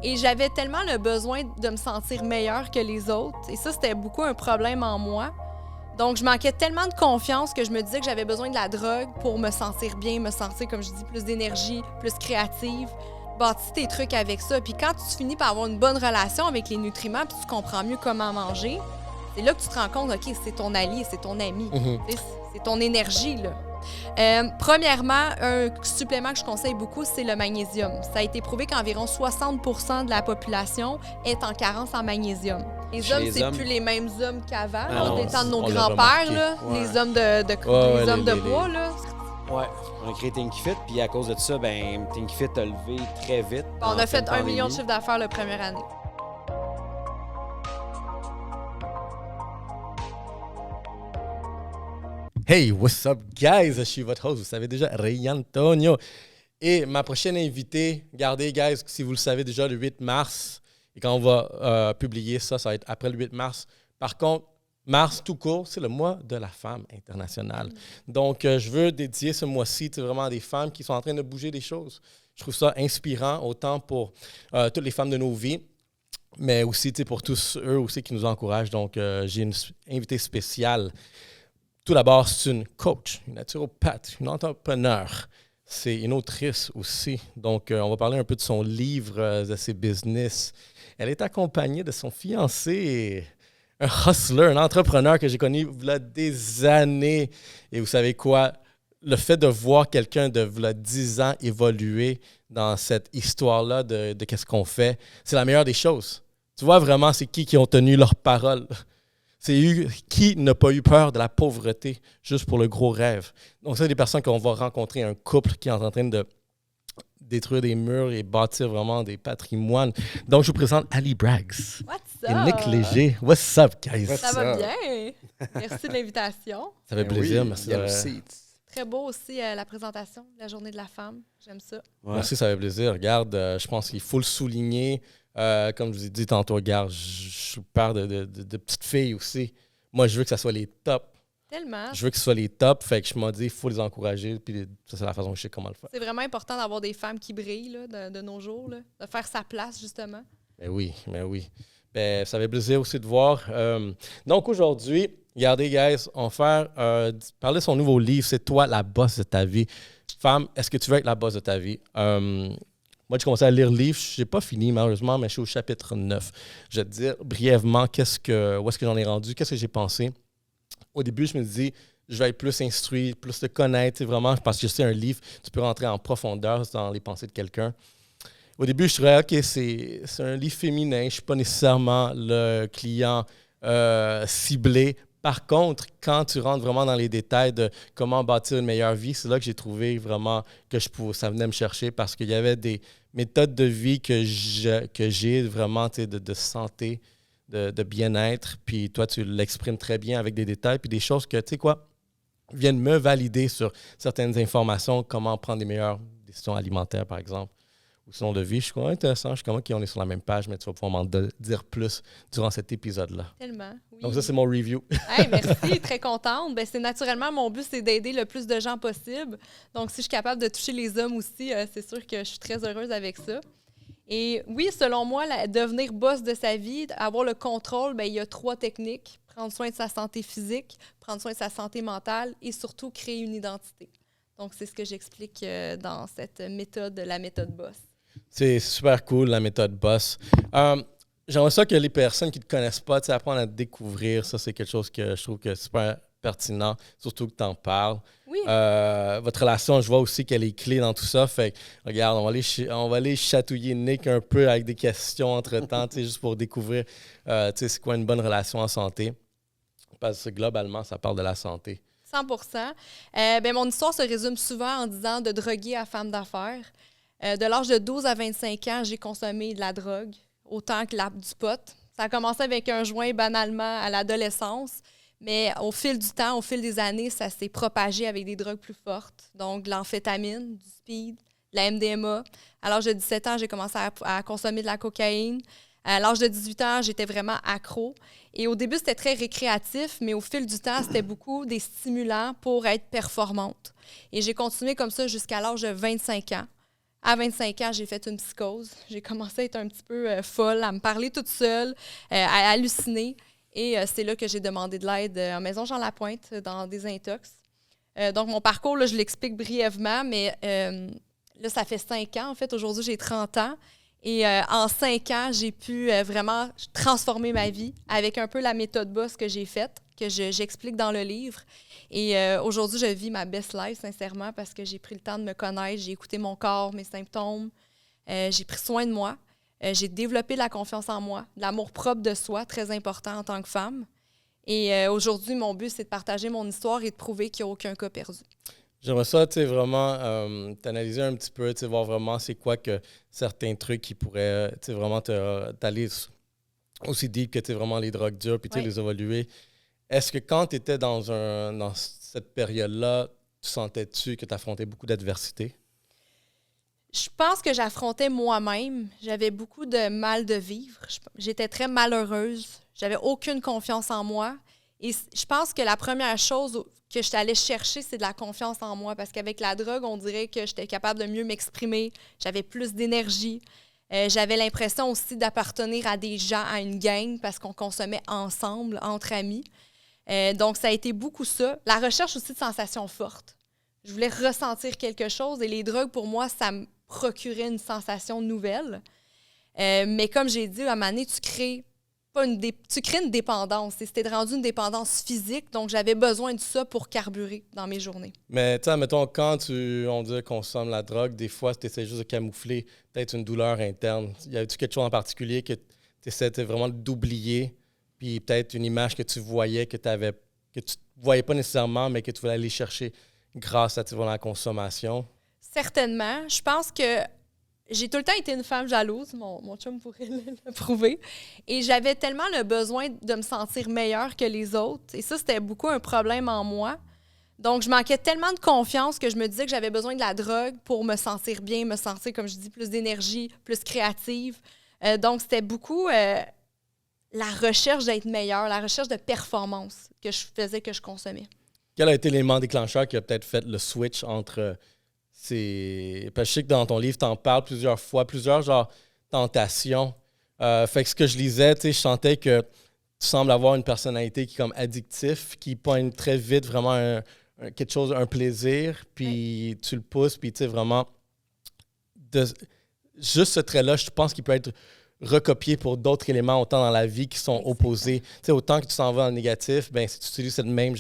Et j'avais tellement le besoin de me sentir meilleure que les autres. Et ça, c'était beaucoup un problème en moi. Donc, je manquais tellement de confiance que je me disais que j'avais besoin de la drogue pour me sentir bien, me sentir, comme je dis, plus d'énergie, plus créative. Bâtis tes trucs avec ça. Puis quand tu finis par avoir une bonne relation avec les nutriments puis tu comprends mieux comment manger, c'est là que tu te rends compte, OK, c'est ton allié, c'est ton ami. C'est ton énergie, là. Premièrement, un supplément que je conseille beaucoup, c'est le magnésium. Ça a été prouvé qu'environ 60% de la population est en carence en magnésium. Les hommes, c'est plus les mêmes hommes qu'avant, des temps de nos grands-pères, là, les hommes de bois. Là. Ouais, on a créé ThinkyFit, puis à cause de ça, ben ThinkyFit a levé très vite. On a fait 1 million de chiffre d'affaires la première année. Hey, what's up, guys? Je suis votre host, vous savez déjà, Ray Antonio. Et ma prochaine invitée, regardez, guys, si vous le savez déjà, le 8 mars, et quand on va publier ça, ça va être après le 8 mars. Par contre, mars tout court, c'est le mois de la femme internationale. Donc, je veux dédier ce mois-ci vraiment à des femmes qui sont en train de bouger des choses. Je trouve ça inspirant, autant pour toutes les femmes de nos vies, mais aussi pour tous eux aussi qui nous encouragent. Donc, j'ai une invitée spéciale. Tout d'abord, c'est une coach, une naturopathe, une entrepreneur. C'est une autrice aussi. Donc, on va parler un peu de son livre, de ses business. Elle est accompagnée de son fiancé, un hustler, un entrepreneur que j'ai connu il y a des années. Et vous savez quoi? Le fait de voir quelqu'un de 10 ans évoluer dans cette histoire-là de qu'est-ce qu'on fait, c'est la meilleure des choses. Tu vois vraiment c'est qui ont tenu leur parole. C'est qui n'a pas eu peur de la pauvreté juste pour le gros rêve. Donc, c'est des personnes qu'on va rencontrer, un couple qui est en train de détruire des murs et bâtir vraiment des patrimoines. Donc, je vous présente Ali Braggs. What's up? Et Nick Léger. What's up, guys? Ça va bien? Merci de l'invitation. Ça fait plaisir. Merci. Très beau aussi la présentation de la Journée de la femme. J'aime ça. Ouais. Merci, ça fait plaisir. Regarde, je pense qu'il faut le souligner. Comme je vous ai dit tantôt, regarde, je suis père de petites filles aussi. Moi, je veux que ça soit les tops. Tellement. Je veux que ce soit les tops. Fait que je me dis, il faut les encourager. Puis ça, c'est la façon que je sais comment le faire. C'est vraiment important d'avoir des femmes qui brillent là, de nos jours, là, de faire sa place, justement. Mais oui. Ben, ça fait plaisir aussi de voir. Donc, aujourd'hui, regardez, guys, on va parler de son nouveau livre. C'est toi, la boss de ta vie. Femme, est-ce que tu veux être la boss de ta vie? Moi, j'ai commencé à lire le livre. Je n'ai pas fini, malheureusement, mais je suis au chapitre 9. Je vais te dire brièvement où est-ce que j'en ai rendu, qu'est-ce que j'ai pensé. Au début, je me dis, je vais être plus instruit, plus te connaître, vraiment, parce que c'est un livre, tu peux rentrer en profondeur dans les pensées de quelqu'un. Au début, je trouvais, OK, c'est un livre féminin, je ne suis pas nécessairement le client ciblé. Par contre, quand tu rentres vraiment dans les détails de comment bâtir une meilleure vie, c'est là que j'ai trouvé vraiment que ça venait me chercher parce qu'il y avait des méthodes de vie que j'ai vraiment de santé, de bien-être. Puis toi, tu l'exprimes très bien avec des détails puis des choses que, tu sais quoi, viennent me valider sur certaines informations, comment prendre des meilleures décisions alimentaires, par exemple, ou sinon de vie. Je suis vraiment intéressant. Je suis comme qu'on est sur la même page, mais tu vas pouvoir m'en dire plus durant cet épisode-là. Tellement, oui. Donc ça, c'est mon review. Hey, merci, très contente. Ben, c'est naturellement, mon but, c'est d'aider le plus de gens possible. Donc, si je suis capable de toucher les hommes aussi, c'est sûr que je suis très heureuse avec ça. Et oui, selon moi, devenir boss de sa vie, avoir le contrôle, ben, il y a 3 techniques. Prendre soin de sa santé physique, prendre soin de sa santé mentale et surtout créer une identité. Donc, c'est ce que j'explique dans cette méthode, la méthode BOSS. C'est super cool, la méthode BOSS. J'aimerais ça que les personnes qui ne te connaissent pas, apprennent à te découvrir. Ça, c'est quelque chose que je trouve que c'est super pertinent, surtout que tu en parles. Oui. Votre relation, je vois aussi qu'elle est clé dans tout ça. Fait que, regarde, on va aller chatouiller Nick un peu avec des questions entre-temps, juste pour découvrir c'est quoi une bonne relation en santé. Parce que globalement, ça parle de la santé. 100%. Mon histoire se résume souvent en disant de droguer à femme d'affaires. De l'âge de 12 à 25 ans, j'ai consommé de la drogue, autant que du pot. Ça a commencé avec un joint banalement à l'adolescence, mais au fil du temps, au fil des années, ça s'est propagé avec des drogues plus fortes. Donc, de l'amphétamine, du speed, de la MDMA. À l'âge de 17 ans, j'ai commencé à consommer de la cocaïne. À l'âge de 18 ans, j'étais vraiment accro. Et au début, c'était très récréatif, mais au fil du temps, c'était beaucoup des stimulants pour être performante. Et j'ai continué comme ça jusqu'à l'âge de 25 ans. À 25 ans, j'ai fait une psychose. J'ai commencé à être un petit peu folle, à me parler toute seule, à halluciner. Et c'est là que j'ai demandé de l'aide en Maison Jean-Lapointe, dans des intox. Donc, mon parcours, là, je l'explique brièvement, mais là, ça fait 5 ans. En fait, aujourd'hui, j'ai 30 ans. Et en 5 ans, j'ai pu vraiment transformer ma vie avec un peu la méthode BOSS que j'ai faite, que j'explique dans le livre. Et aujourd'hui, je vis ma best life, sincèrement, parce que j'ai pris le temps de me connaître, j'ai écouté mon corps, mes symptômes, j'ai pris soin de moi, j'ai développé de la confiance en moi, de l'amour propre de soi, très important en tant que femme. Et aujourd'hui, mon but, c'est de partager mon histoire et de prouver qu'il n'y a aucun cas perdu. J'aimerais ça, tu sais, vraiment t'analyser un petit peu, tu sais, voir vraiment c'est quoi que certains trucs qui pourraient, tu sais, vraiment t'aller aussi deep que, tu sais, vraiment les drogues dures, puis tu sais, les évoluer. Est-ce que quand tu étais dans cette période-là, tu sentais-tu que tu affrontais beaucoup d'adversité? Je pense que j'affrontais moi-même. J'avais beaucoup de mal de vivre. J'étais très malheureuse. J'avais aucune confiance en moi. Et je pense que la première chose que je allée chercher, c'est de la confiance en moi. Parce qu'avec la drogue, on dirait que j'étais capable de mieux m'exprimer. J'avais plus d'énergie. J'avais l'impression aussi d'appartenir à des gens, à une gang, parce qu'on consommait ensemble, entre amis. Donc, ça a été beaucoup ça. La recherche aussi de sensations fortes. Je voulais ressentir quelque chose et les drogues, pour moi, ça me procurait une sensation nouvelle. Mais comme j'ai dit, à un moment donné, tu crées une dépendance. Et c'était rendu une dépendance physique, donc j'avais besoin de ça pour carburer dans mes journées. Mais tu sais, mettons, quand on dit qu'on consomme la drogue, des fois, tu essaies juste de camoufler peut-être une douleur interne. Y a-tu quelque chose en particulier que tu essaies vraiment d'oublier? Puis peut-être une image que tu voyais, que tu ne voyais pas nécessairement, mais que tu voulais aller chercher grâce à la consommation? Certainement. Je pense que j'ai tout le temps été une femme jalouse. Mon chum pourrait le prouver. Et j'avais tellement le besoin de me sentir meilleure que les autres. Et ça, c'était beaucoup un problème en moi. Donc, je manquais tellement de confiance que je me disais que j'avais besoin de la drogue pour me sentir bien, me sentir, comme je dis, plus d'énergie, plus créative. Donc, c'était beaucoup... la recherche d'être meilleure, la recherche de performance que je faisais, que je consommais. Quel a été l'élément déclencheur qui a peut-être fait le switch entre ces... Parce que je sais que dans ton livre, tu en parles plusieurs fois, plusieurs tentations. Fait que ce que je lisais, je sentais que tu sembles avoir une personnalité qui est comme addictif, qui pointe très vite vraiment quelque chose, un plaisir, puis tu le pousses, puis tu sais vraiment... Juste ce trait-là, je pense qu'il peut être recopier pour d'autres éléments autant dans la vie qui sont opposés. Tu sais, autant que tu t'en vas en négatif, ben si tu utilises cette même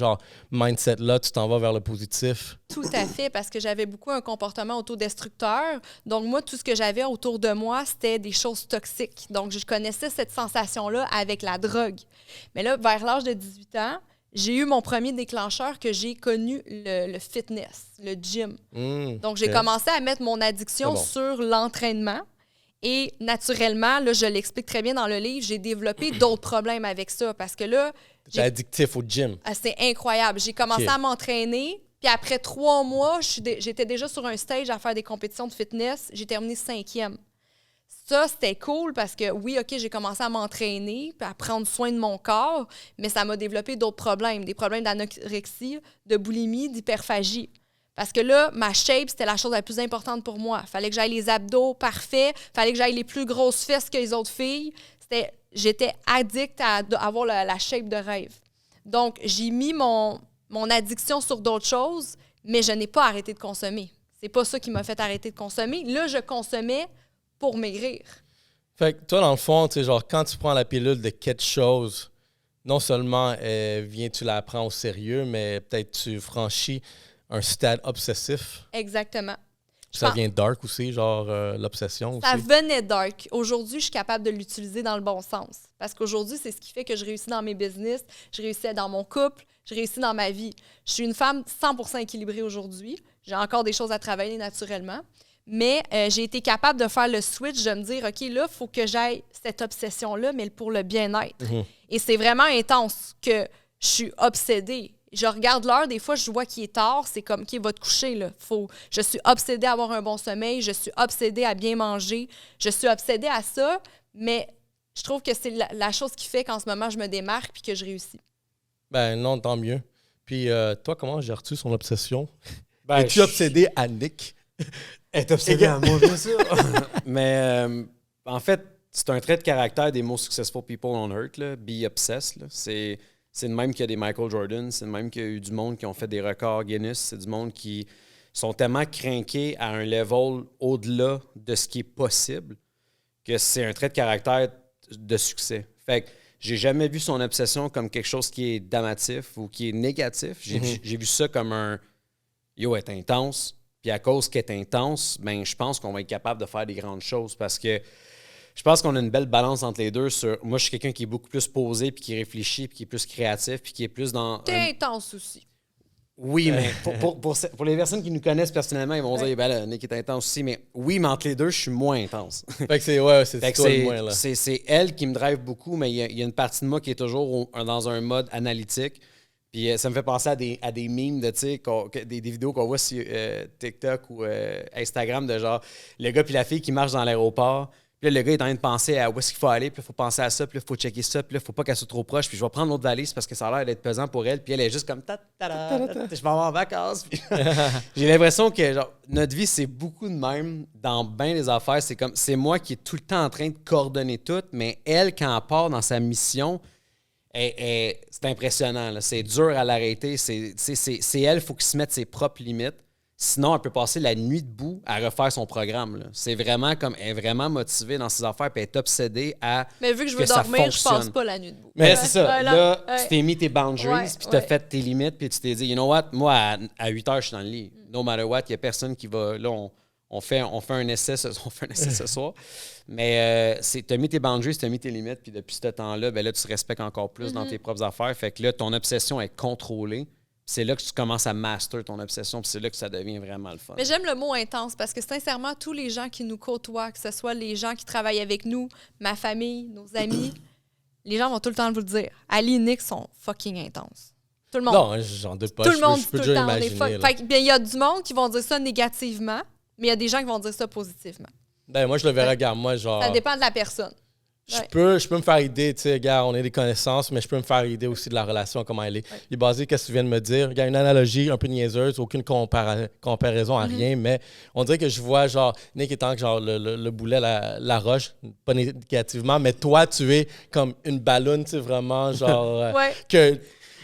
mindset-là, tu t'en vas vers le positif. Tout à fait, parce que j'avais beaucoup un comportement autodestructeur. Donc, moi, tout ce que j'avais autour de moi, c'était des choses toxiques. Donc, je connaissais cette sensation-là avec la drogue. Mais là, vers l'âge de 18 ans, j'ai eu mon premier déclencheur que j'ai connu, le fitness, le gym. Donc, j'ai commencé à mettre mon addiction sur l'entraînement. Et naturellement, là, je l'explique très bien dans le livre, j'ai développé d'autres problèmes avec ça parce que là... T'es addictif au gym. C'est incroyable. J'ai commencé à m'entraîner, puis après 3 mois, j'étais déjà sur un stage à faire des compétitions de fitness. J'ai terminé 5e. Ça, c'était cool parce que, oui, OK, j'ai commencé à m'entraîner, puis à prendre soin de mon corps, mais ça m'a développé d'autres problèmes. Des problèmes d'anorexie, de boulimie, d'hyperphagie. Parce que là, ma shape, c'était la chose la plus importante pour moi. Fallait que j'aille les abdos parfaits, fallait que j'aille les plus grosses fesses que les autres filles. J'étais addict à avoir la shape de rêve. Donc, j'ai mis mon addiction sur d'autres choses, mais je n'ai pas arrêté de consommer. C'est pas ça qui m'a fait arrêter de consommer. Là, je consommais pour maigrir. Fait que toi, dans le fond, tu sais, genre, quand tu prends la pilule de quelque chose, non seulement tu la prends au sérieux, mais peut-être tu franchis un stade obsessif. Exactement. Ça vient dark aussi, genre l'obsession aussi. Ça venait dark. Aujourd'hui, je suis capable de l'utiliser dans le bon sens. Parce qu'aujourd'hui, c'est ce qui fait que je réussis dans mes business, je réussis dans mon couple, je réussis dans ma vie. Je suis une femme 100% équilibrée aujourd'hui. J'ai encore des choses à travailler naturellement. Mais j'ai été capable de faire le switch, de me dire, OK, là, il faut que j'aille cette obsession-là, mais pour le bien-être. Et c'est vraiment intense que je suis obsédée. Je regarde l'heure, des fois, je vois qu'il est tard, c'est comme, OK, va te coucher, là. Je suis obsédée à avoir un bon sommeil, je suis obsédée à bien manger, je suis obsédée à ça, mais je trouve que c'est la chose qui fait qu'en ce moment, je me démarque puis que je réussis. Ben non, tant mieux. Puis toi, comment gères-tu son obsession? Ben, Es-tu obsédé à Nick? Elle est obsédée à moi, bien sûr. Mais en fait, c'est un trait de caractère des most successful people on earth, là. Be obsessed. Là. C'est le même qu'il y a des Michael Jordan, c'est le même qu'il y a eu du monde qui ont fait des records Guinness, c'est du monde qui sont tellement craqués à un level au-delà de ce qui est possible que c'est un trait de caractère de succès. Fait que j'ai jamais vu son obsession comme quelque chose qui est damatif ou qui est négatif. J'ai vu ça comme un « yo, elle est intense ». Puis à cause qu'elle est intense, ben, je pense qu'on va être capable de faire des grandes choses parce que je pense qu'on a une belle balance entre les deux. Moi, je suis quelqu'un qui est beaucoup plus posé, puis qui réfléchit, puis qui est plus créatif, puis qui est plus dans... T'es intense aussi. Oui, mais pour les personnes qui nous connaissent personnellement, ils vont dire, ben là, Nick est intense aussi. Mais oui, mais entre les deux, je suis moins intense. Fait que c'est toi le moins, là. C'est elle qui me drive beaucoup, mais il y a une partie de moi qui est toujours dans un mode analytique. Puis ça me fait penser à des memes, de, des vidéos qu'on voit sur TikTok ou Instagram de genre le gars puis la fille qui marchent dans l'aéroport. Puis là, le gars est en train de penser à où est-ce qu'il faut aller, puis il faut penser à ça, puis il faut checker ça, puis là, il faut pas qu'elle soit trop proche, puis je vais prendre l'autre valise parce que ça a l'air d'être pesant pour elle, puis elle est juste comme je vais en vacances. Puis j'ai l'impression que genre, notre vie, c'est beaucoup de même dans bien des affaires. C'est moi qui est tout le temps en train de coordonner tout, mais elle, quand elle part dans sa mission, c'est impressionnant. Là. C'est dur à l'arrêter. C'est elle, il faut qu'il se mette ses propres limites. Sinon, elle peut passer la nuit debout à refaire son programme. Là. C'est vraiment comme elle est vraiment motivée dans ses affaires puis elle est obsédée à. Mais vu que je veux dormir, je passe pas la nuit debout. Mais c'est ça. Là, tu t'es mis tes boundaries puis tu as fait tes limites puis tu t'es dit, you know what, moi, à 8 heures, je suis dans le lit. No matter what, il n'y a personne qui va. Là, on fait un essai ce soir. Mais tu as mis tes boundaries, tu as mis tes limites, puis depuis ce temps-là, ben là, tu te respectes encore plus dans tes propres affaires. Fait que là, ton obsession est contrôlée. C'est là que tu commences à master ton obsession, puis c'est là que ça devient vraiment le fun. Mais j'aime le mot intense parce que sincèrement, tous les gens qui nous côtoient, que ce soit les gens qui travaillent avec nous, ma famille, nos amis, les gens vont tout le temps vous le dire. Ali et Nick sont fucking intenses. Tout le monde. Non, j'en doute pas. Tout le monde je peux tout le déjà temps. imaginer. Fait que, bien, il y a du monde qui vont dire ça négativement, mais il y a des gens qui vont dire ça positivement. Ben, moi, je le verrais, regarde, moi, genre... Ça dépend de la personne. Je peux me faire idée, tu sais, gars, on a des connaissances, mais je peux me faire idée aussi de la relation, comment elle est. Ouais. Il est basé, qu'est-ce que tu viens de me dire? Il y a une analogie un peu niaiseuse, aucune comparaison à rien, mais on dirait que je vois, genre, Nick étant genre le boulet, la roche, pas négativement, mais toi, tu es comme une ballonne, tu sais, vraiment, genre,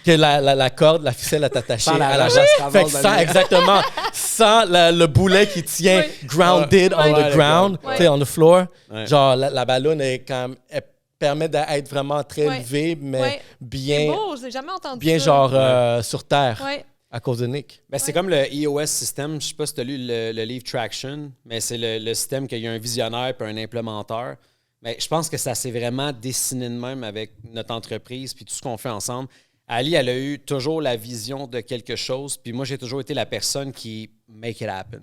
que la corde, la ficelle est attachée à la roche. Fait que exactement, sans le boulet qui tient grounded on the ground, tu sais, on the floor, genre, la ballonne est quand même, elle permet d'être vraiment très élevée, mais bien... C'est beau, j'ai jamais entendu bien, ça. genre, sur Terre, à cause de Nick. Ben, c'est comme le EOS système, je sais pas si tu as lu le livre Traction, mais c'est le système qu'il y a un visionnaire et un implémenteur. Mais je pense que ça s'est vraiment dessiné de même avec notre entreprise puis tout ce qu'on fait ensemble. Ali, elle a eu toujours la vision de quelque chose, puis moi, j'ai toujours été la personne qui make it happen.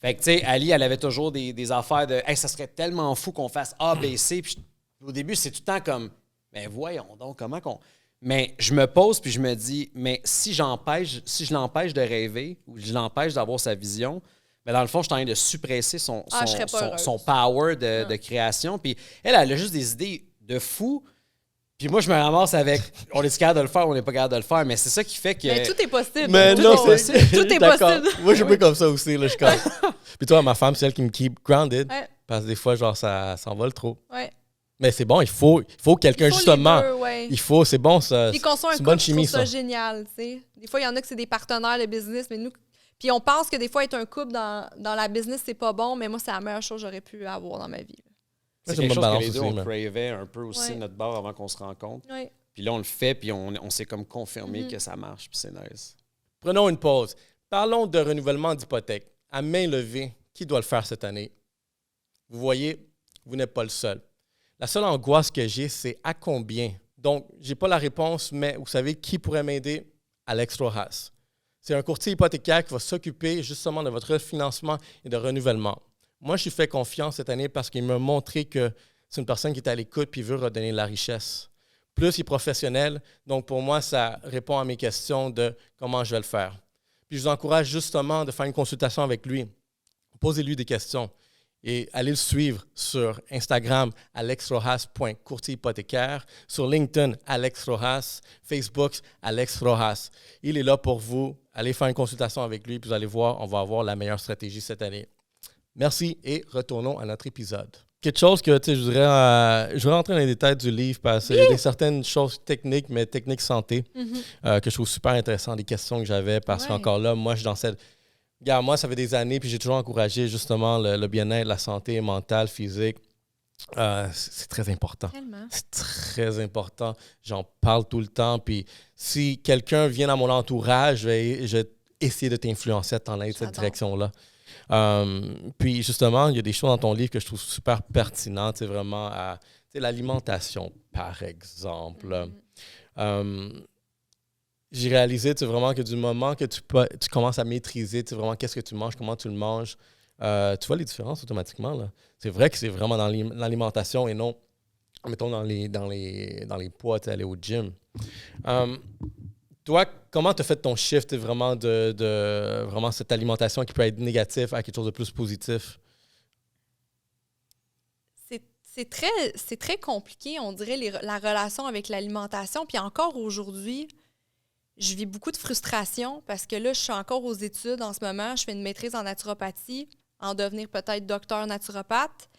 Fait que, tu sais, Ali, elle avait toujours des affaires de « Hey, ça serait tellement fou qu'on fasse A, B, C. » Puis au début, c'est tout le temps comme « Ben voyons donc, comment qu'on... » Mais je me pose, puis je me dis « Mais si je l'empêche de rêver, ou je l'empêche d'avoir sa vision, ben dans le fond, je suis en train de suppresser son power de création. » Puis elle a juste des idées de fou. Puis moi, je me ramasse avec on est capable de le faire, on n'est pas capable de le faire, mais c'est ça qui fait que. Mais tout est possible. Mais tout non, est possible. Tout est possible. Moi, je suis comme ça aussi, là, je comme. Puis toi, ma femme, c'est elle qui me keep grounded. Parce que des fois, genre, ça s'envole trop. Ouais. Mais c'est bon, il faut quelqu'un, justement. C'est bon, ça. Puis qu'on soit un couple, je trouve ça génial, tu sais. Des fois, il y en a que c'est des partenaires de business, mais nous. Puis on pense que des fois, être un couple dans la business, c'est pas bon, mais moi, c'est la meilleure chose que j'aurais pu avoir dans ma vie. C'est quelque chose que les deux, on cravait un peu aussi notre bar avant qu'on se rencontre. Puis là, on le fait, puis on s'est comme confirmé que ça marche, puis c'est nice. Prenons une pause. Parlons de renouvellement d'hypothèque. À main levée, qui doit le faire cette année? Vous voyez, vous n'êtes pas le seul. La seule angoisse que j'ai, c'est à combien? Donc, je n'ai pas la réponse, mais vous savez qui pourrait m'aider? Alex Rojas. C'est un courtier hypothécaire qui va s'occuper justement de votre financement et de renouvellement. Moi, je lui fais confiance cette année parce qu'il m'a montré que c'est une personne qui est à l'écoute et veut redonner de la richesse. Plus il est professionnel, donc pour moi, ça répond à mes questions de comment je vais le faire. Puis je vous encourage justement de faire une consultation avec lui. Posez-lui des questions et allez le suivre sur Instagram, alexrojas.courtier hypothécaire, sur LinkedIn, Alex Rojas, Facebook, Alex Rojas. Il est là pour vous. Allez faire une consultation avec lui, puis vous allez voir, on va avoir la meilleure stratégie cette année. Merci et retournons à notre épisode. Quelque chose que, tu sais, je voudrais rentrer dans les détails du livre parce qu'il y a des certaines choses techniques, mais techniques santé, que je trouve super intéressantes, des questions que j'avais parce qu'encore là, moi, je suis dans cette... Regarde, moi, ça fait des années, puis j'ai toujours encouragé justement le bien-être, la santé mentale, physique. C'est très important. Tellement. C'est très important. J'en parle tout le temps. Puis si quelqu'un vient dans mon entourage, je vais essayer de t'influencer à t'en aller cette direction-là. Puis justement, il y a des choses dans ton livre que je trouve super pertinentes. C'est vraiment l'alimentation, par exemple. J'ai réalisé vraiment que du moment que tu commences à maîtriser vraiment qu'est-ce que tu manges, comment tu le manges, tu vois les différences automatiquement. Là. C'est vrai que c'est vraiment dans l'alimentation et non, mettons, dans les poids, aller au gym. Toi, comment tu as fait ton shift vraiment de vraiment cette alimentation qui peut être négative à quelque chose de plus positif? C'est très compliqué, on dirait, la relation avec l'alimentation. Puis encore aujourd'hui, je vis beaucoup de frustration parce que là, je suis encore aux études en ce moment. Je fais une maîtrise en naturopathie, en devenir peut-être docteur naturopathe.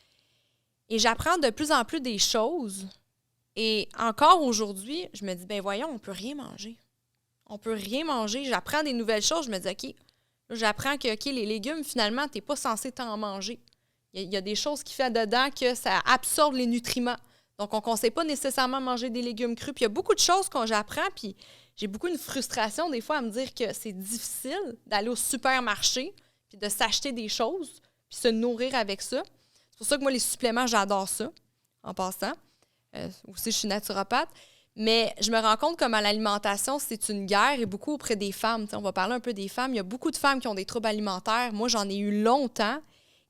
Et j'apprends de plus en plus des choses. Et encore aujourd'hui, je me dis, ben voyons, on peut rien manger. On peut rien manger. J'apprends des nouvelles choses. Je me dis, OK, là, j'apprends que les légumes, finalement, tu n'es pas censé t'en manger. Il y a des choses qui fait dedans que ça absorbe les nutriments. Donc, on ne conseille pas nécessairement manger des légumes crus. Puis il y a beaucoup de choses que j'apprends, puis j'ai beaucoup de frustration des fois à me dire que c'est difficile d'aller au supermarché puis de s'acheter des choses puis se nourrir avec ça. C'est pour ça que moi, les suppléments, j'adore ça, en passant. Aussi, je suis naturopathe. Mais je me rends compte comme à l'alimentation, c'est une guerre et beaucoup auprès des femmes. T'sais, on va parler un peu des femmes. Il y a beaucoup de femmes qui ont des troubles alimentaires. Moi, j'en ai eu longtemps.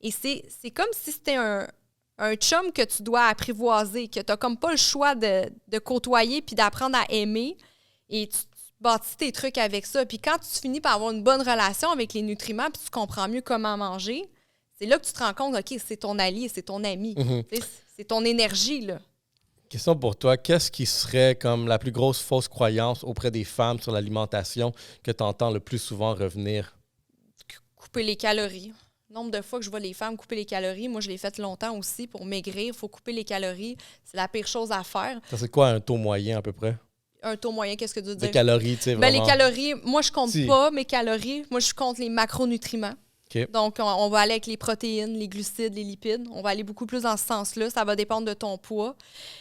Et c'est comme si c'était un chum que tu dois apprivoiser, que tu n'as comme pas le choix de côtoyer puis d'apprendre à aimer. Et tu bâtis tes trucs avec ça. Puis quand tu finis par avoir une bonne relation avec les nutriments puis tu comprends mieux comment manger, c'est là que tu te rends compte, OK, c'est ton allié, c'est ton ami. C'est ton énergie, là. Question pour toi, qu'est-ce qui serait comme la plus grosse fausse croyance auprès des femmes sur l'alimentation que tu entends le plus souvent revenir? Couper les calories. Le nombre de fois que je vois les femmes couper les calories, moi, je l'ai fait longtemps aussi pour maigrir. Il faut couper les calories. C'est la pire chose à faire. Ça, c'est quoi un taux moyen à peu près? Un taux moyen, qu'est-ce que tu veux dire? Des calories, tu sais, vraiment. Les calories, moi, je compte pas mes calories. Moi, je compte les macronutriments. Okay. Donc, on va aller avec les protéines, les glucides, les lipides. On va aller beaucoup plus dans ce sens-là. Ça va dépendre de ton poids.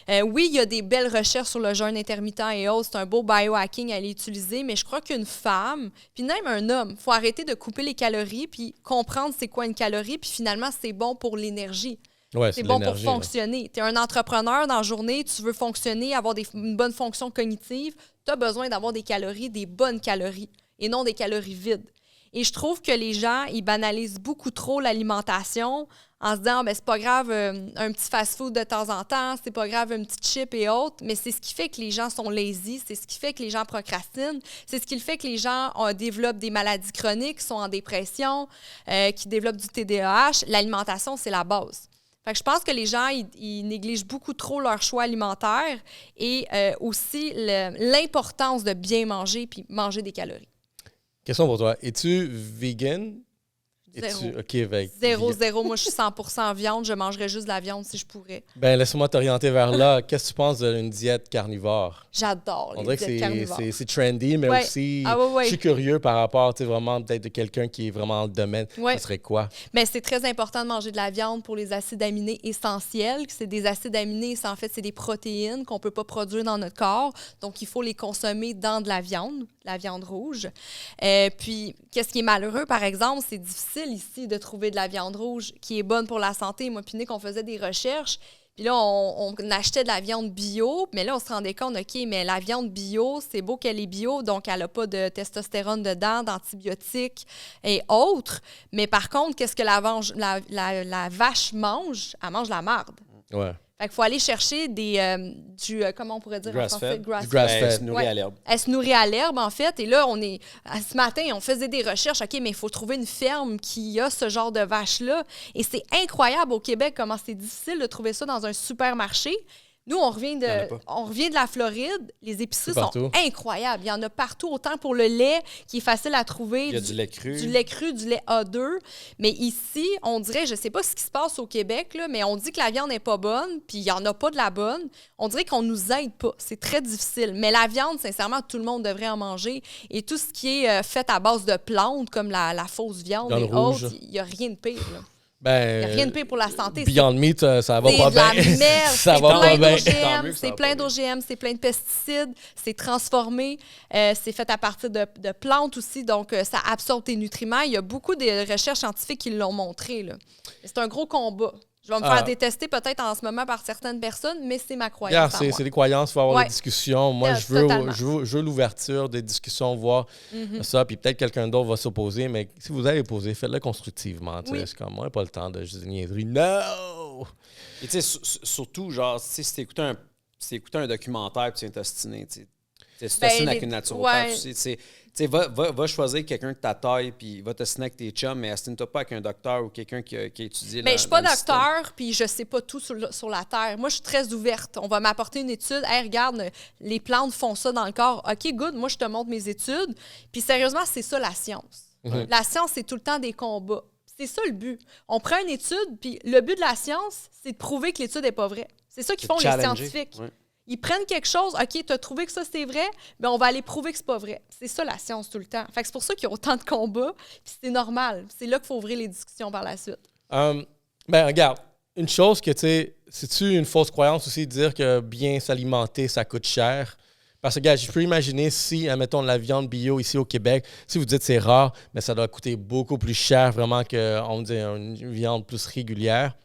Oui, il y a des belles recherches sur le jeûne intermittent et autres. C'est un beau biohacking à aller utiliser, mais je crois qu'une femme, puis même un homme, il faut arrêter de couper les calories puis comprendre c'est quoi une calorie, puis finalement, c'est bon pour l'énergie. Ouais, c'est bon pour fonctionner. Tu es un entrepreneur dans la journée, tu veux fonctionner, avoir une bonne fonction cognitive, tu as besoin d'avoir des calories, des bonnes calories, et non des calories vides. Et je trouve que les gens, ils banalisent beaucoup trop l'alimentation en se disant, ben c'est pas grave, un petit fast-food de temps en temps, c'est pas grave, une petite chip et autres, mais c'est ce qui fait que les gens sont lazy, c'est ce qui fait que les gens procrastinent, c'est ce qui fait que les gens développent des maladies chroniques, sont en dépression, qui développent du TDAH. L'alimentation, c'est la base. Fait que je pense que les gens, ils négligent beaucoup trop leur choix alimentaire et aussi l'importance de bien manger puis manger des calories. Question pour toi. Es-tu vegan? Zéro. Zéro. Moi, je suis 100% viande. Je mangerais juste de la viande si je pourrais. Ben, laisse-moi t'orienter vers là. Qu'est-ce que tu penses d'une diète carnivore? J'adore les diètes carnivores. On dirait que c'est trendy, mais aussi, je suis curieux par rapport, tu sais, vraiment, peut-être de quelqu'un qui est vraiment dans le domaine. Ça serait quoi? Ben, c'est très important de manger de la viande pour les acides aminés essentiels. C'est des acides aminés, en fait, c'est des protéines qu'on ne peut pas produire dans notre corps. Donc, il faut les consommer dans de la viande rouge. Puis, qu'est-ce qui est malheureux, par exemple, c'est difficile ici de trouver de la viande rouge qui est bonne pour la santé. Moi, puis Nick, on faisait des recherches, puis là, on achetait de la viande bio, mais là, on se rendait compte, OK, mais la viande bio, c'est beau qu'elle est bio, donc elle n'a pas de testostérone dedans, d'antibiotiques et autres, mais par contre, qu'est-ce que la vache mange? Elle mange la marde. Ouais. Fait qu'il faut aller chercher comment on pourrait dire en français? Grass-fed. Elle se nourrit à l'herbe. Elle se nourrit à l'herbe, en fait. Et là, ce matin, on faisait des recherches. OK, mais il faut trouver une ferme qui a ce genre de vache-là. Et c'est incroyable au Québec comment c'est difficile de trouver ça dans un supermarché. Nous, en a pas. on revient de la Floride. Les épiceries C'est partout. sont incroyables. Il y en a partout, autant pour le lait, qui est facile à trouver. Il y a du lait cru. Du lait cru, du lait A2. Mais ici, on dirait, je sais pas ce qui se passe au Québec, là, mais on dit que la viande n'est pas bonne, puis il n'y en a pas de la bonne. On dirait qu'on nous aide pas. C'est très difficile. Mais la viande, sincèrement, tout le monde devrait en manger. Et tout ce qui est fait à base de plantes, comme la fausse viande Viande et rouge. autres, il n'y a rien de pire. Là. Il Ben, n'y a rien de pire pour la santé. Beyond Meat, ça va C'est pas de la bien. merde, Ça c'est va pas plein bien. Tant mieux d'OGM, que ça c'est va plein pas d'OGM, c'est plein de pesticides, c'est transformé, c'est fait à partir de plantes aussi, donc ça absorbe tes nutriments. Il y a beaucoup de recherches scientifiques qui l'ont montré, là. C'est un gros combat. Je vais me faire détester peut-être en ce moment par certaines personnes, mais c'est ma croyance. Regarde, c'est des croyances, il faut avoir Ouais. des discussions. Moi, Totalement. je veux l'ouverture des discussions, voir ça, puis peut-être quelqu'un d'autre va s'opposer, mais si vous allez opposer, faites-le constructivement. Tu sais. Oui. C'est comme, on n'a pas le temps de juste des niaiseries. No! Et tu sais, surtout, genre, tu sais, si t'écoutes un documentaire et tu viens t'ostiner, tu t'ostines avec une naturopathe, ouais. tu sais, va choisir quelqu'un de ta taille, puis va t'ostiner avec tes chums, mais ostine-toi pas avec un docteur ou quelqu'un qui a étudié Mais je suis pas dans le système. docteur, puis je sais pas tout sur la Terre. Moi, je suis très ouverte. On va m'apporter une étude. Hey, regarde, les plantes font ça dans le corps. OK, good, moi, je te montre mes études. Puis sérieusement, c'est ça la science. La science, c'est tout le temps des combats. C'est ça le but. On prend une étude, puis le but de la science, c'est de prouver que l'étude n'est pas vraie. C'est ça qu'ils font les Challenger. scientifiques. Ouais. Ils prennent quelque chose, OK, tu as trouvé que ça c'est vrai, ben on va aller prouver que c'est pas vrai. C'est ça la science tout le temps. Fait que c'est pour ça qu'il y a autant de combats, puis c'est normal. C'est là qu'il faut ouvrir les discussions par la suite. Ben, regarde, une chose que, tu sais, c'est-tu une fausse croyance aussi de dire que bien s'alimenter, ça coûte cher? Parce que, gars, je peux imaginer si, admettons, la viande bio ici au Québec, si vous dites c'est rare, mais ça doit coûter beaucoup plus cher vraiment qu'une viande plus régulière.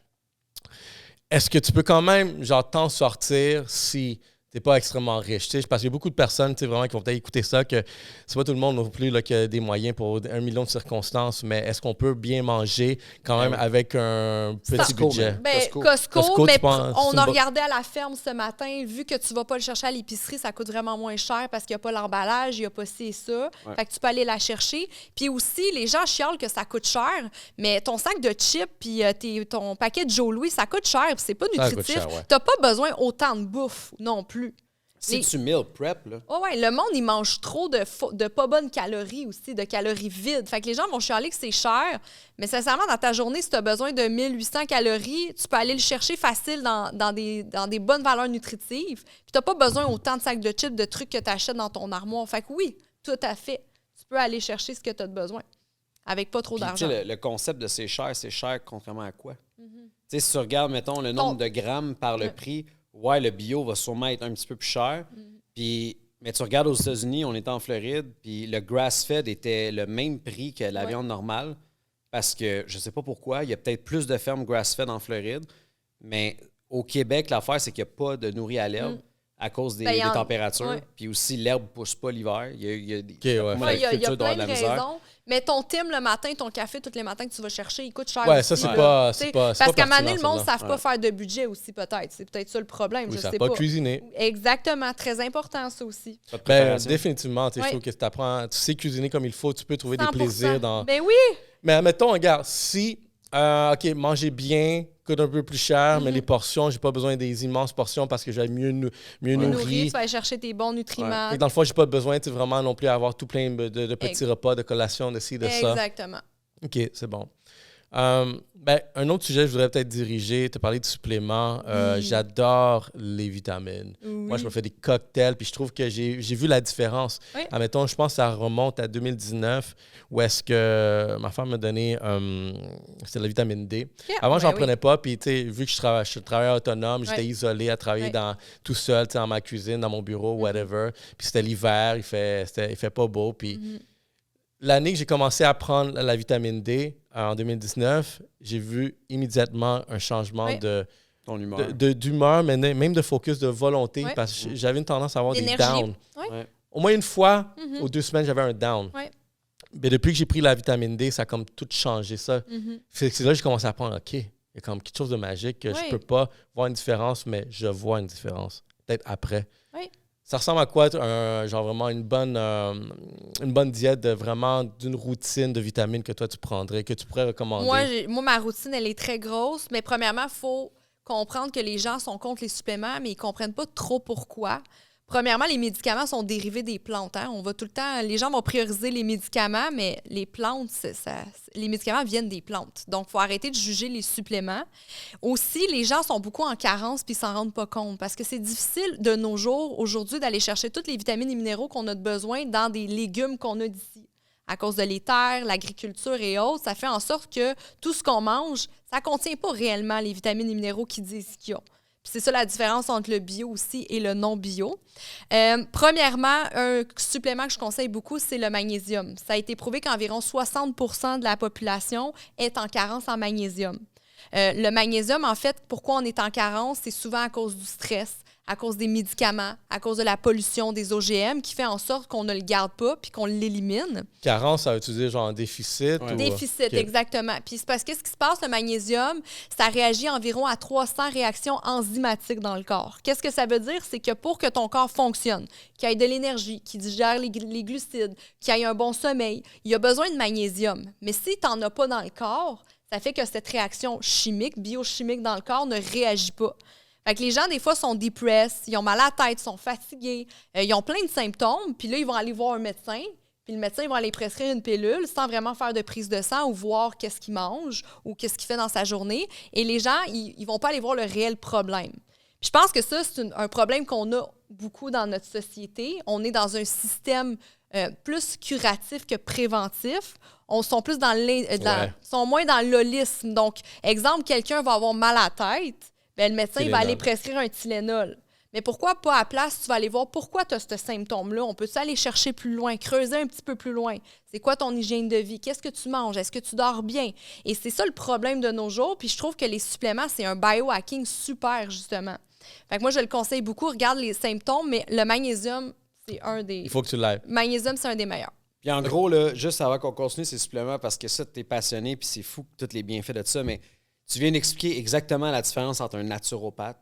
Est-ce que tu peux quand même, genre, t'en sortir si t'es pas extrêmement riche? Tu sais, parce qu'il y a beaucoup de personnes, tu sais, vraiment, qui vont peut-être écouter ça, que c'est pas tout le monde non plus là, qui a des moyens pour 1 million de circonstances, mais est-ce qu'on peut bien manger quand même avec un petit Costco, budget? man. Ben, Costco. Costco, mais tu penses, c'est on une a bo- regardé à la ferme ce matin, vu que tu vas pas le chercher à l'épicerie, ça coûte vraiment moins cher parce qu'il n'y a pas l'emballage, il n'y a pas ci et ça. Ouais. Fait que tu peux aller la chercher. Puis aussi, les gens chialent que ça coûte cher, mais ton sac de chips puis ton paquet de Joe Louis, ça coûte cher, puis c'est pas Ça coûte nutritif. cher, ouais. T'as pas besoin autant de bouffe non plus. Si Les- tu meal prep, là, Oh ouais, le monde, il mange trop de pas bonnes calories aussi, de calories vides. Fait que les gens vont chialer que c'est cher, mais sincèrement, dans ta journée, si tu as besoin de 1800 calories, tu peux aller le chercher facile dans des bonnes valeurs nutritives. Puis tu n'as pas besoin autant de sacs de chips, de trucs que tu achètes dans ton armoire. Fait que oui, tout à fait. Tu peux aller chercher ce que tu as besoin avec pas trop puis, tu d'argent. sais, le concept de c'est cher contrairement à quoi? Tu sais, si tu regardes, mettons, le nombre de grammes par le prix, ouais, le bio va sûrement être un petit peu plus cher. Puis, mais tu regardes aux États-Unis, on était en Floride, puis le grass-fed était le même prix que la viande normale. Parce que, je sais pas pourquoi, il y a peut-être plus de fermes grass-fed en Floride, mais au Québec, l'affaire, c'est qu'il n'y a pas de nourris à l'herbe à cause des, Ben, des il y en- températures. ouais. Puis aussi, l'herbe ne pousse pas l'hiver. Il y a des, ouais. comment Ouais, il y a l'agriculture doit plein avoir de de la misère. raisons. Mais ton Tim le matin, ton café tous les matins que tu vas chercher, il coûte cher. Ouais, aussi, ça, c'est là. pas- Tu sais, c'est pas Parce qu'à un moment pertinent, donné, le monde ne ça, savent pas faire de budget aussi, peut-être. C'est peut-être ça le problème. Oui, je ça sais pas pas. cuisiner. Exactement. Très important, ça aussi. Pas de Ben, préparation. définitivement, tu sais, Ouais. je trouve que tu apprends, tu sais cuisiner comme il faut, tu peux trouver des 100%. plaisirs dans. Ben oui! Mais admettons, regarde, si, OK, manger bien coûte un peu plus cher, mais les portions, j'ai pas besoin des immenses portions parce que j'ai mieux Nourri, nourri. tu vas aller chercher tes bons nutriments. Fait que dans le fond, j'ai pas besoin, tu sais, vraiment non plus avoir tout plein de petits repas, de collations, de ci, de ça. Exactement. OK, c'est bon. Ben, un autre sujet, je voudrais peut-être diriger, te parler de suppléments. J'adore les vitamines. Moi, je me fais des cocktails, puis je trouve que j'ai vu la différence. Oui. Admettons, je pense que ça remonte à 2019, où est-ce que ma femme m'a donné, c'était la vitamine D. Yeah, Avant, j'en ben oui. prenais pas, puis tu sais, vu que je suis travailleur autonome, j'étais Ouais. isolé à travailler Ouais. tout seul, tu sais, dans ma cuisine, dans mon bureau, whatever. Puis c'était l'hiver, il fait pas beau, puis l'année que j'ai commencé à prendre la vitamine D, en 2019, j'ai vu immédiatement un changement Oui. Ton humeur. d'humeur, mais même de focus, de volonté, Oui. parce que j'avais une tendance à avoir des L'énergie. downs. Oui. Ouais. Au moins une fois, aux 2 semaines, j'avais un down. Oui. Mais depuis que j'ai pris la vitamine D, ça a comme tout changé ça. C'est là que j'ai commencé à prendre, OK, il y a comme quelque chose de magique que je Oui. peux pas voir une différence, mais je vois une différence. Peut-être après. Oui. Ça ressemble à quoi, genre vraiment une bonne diète d'une routine de vitamines que toi tu prendrais, que tu pourrais recommander? Moi, ma routine, elle est très grosse, mais premièrement, il faut comprendre que les gens sont contre les suppléments, mais ils comprennent pas trop pourquoi. Premièrement, les médicaments sont dérivés des plantes. Hein? On va tout le temps, les gens vont prioriser les médicaments, mais les plantes, les médicaments viennent des plantes. Donc, il faut arrêter de juger les suppléments. Aussi, les gens sont beaucoup en carence puis ils s'en rendent pas compte parce que c'est difficile de nos jours, aujourd'hui, d'aller chercher toutes les vitamines et minéraux qu'on a besoin dans des légumes qu'on a d'ici. À cause de les terres, l'agriculture et autres, ça fait en sorte que tout ce qu'on mange, ça ne contient pas réellement les vitamines et minéraux qu'ils disent qu'il y a. C'est ça la différence entre le bio aussi et le non-bio. Premièrement, un supplément que je conseille beaucoup, c'est le magnésium. Ça a été prouvé qu'environ 60% de la population est en carence en magnésium. Le magnésium, en fait, pourquoi on est en carence, c'est souvent à cause du stress, à cause des médicaments, à cause de la pollution des OGM qui fait en sorte qu'on ne le garde pas puis qu'on l'élimine. Carence, ça veut dire genre en déficit? Ouais. Ou... Déficit, Okay. Exactement. Puis c'est parce que ce qui se passe, le magnésium, ça réagit environ à 300 réactions enzymatiques dans le corps. Qu'est-ce que ça veut dire? C'est que pour que ton corps fonctionne, qu'il y ait de l'énergie, qu'il digère les glucides, qu'il y ait un bon sommeil, il y a besoin de magnésium. Mais si tu n'en as pas dans le corps, ça fait que cette réaction chimique, biochimique dans le corps ne réagit pas. Fait que les gens, des fois, sont depressed, ils ont mal à la tête, sont fatigués, ils ont plein de symptômes, puis là, ils vont aller voir un médecin, puis le médecin, il va aller prescrire une pilule sans vraiment faire de prise de sang ou voir qu'est-ce qu'il mange ou qu'est-ce qu'il fait dans sa journée. Et les gens, ils vont pas aller voir le réel problème. Puis je pense que ça, c'est un problème qu'on a beaucoup dans notre société. On est dans un système plus curatif que préventif. On sont plus sont moins dans l'holisme. Donc, exemple, quelqu'un va avoir mal à la tête, bien, le médecin il va aller prescrire un Tylenol. Mais pourquoi pas à la place, tu vas aller voir pourquoi tu as ce symptôme-là? On peut-tu aller chercher plus loin, creuser un petit peu plus loin? C'est quoi ton hygiène de vie? Qu'est-ce que tu manges? Est-ce que tu dors bien? Et c'est ça le problème de nos jours. Puis je trouve que les suppléments, c'est un biohacking super, justement. Fait que moi, je le conseille beaucoup. Regarde les symptômes, mais le magnésium, c'est un des... Il faut que tu l'ailles. Magnésium, c'est un des meilleurs. Puis en gros, là, juste avant qu'on continue ces suppléments, parce que ça, tu es passionné, puis c'est fou tous les bienfaits de ça, mais tu viens d'expliquer exactement la différence entre un naturopathe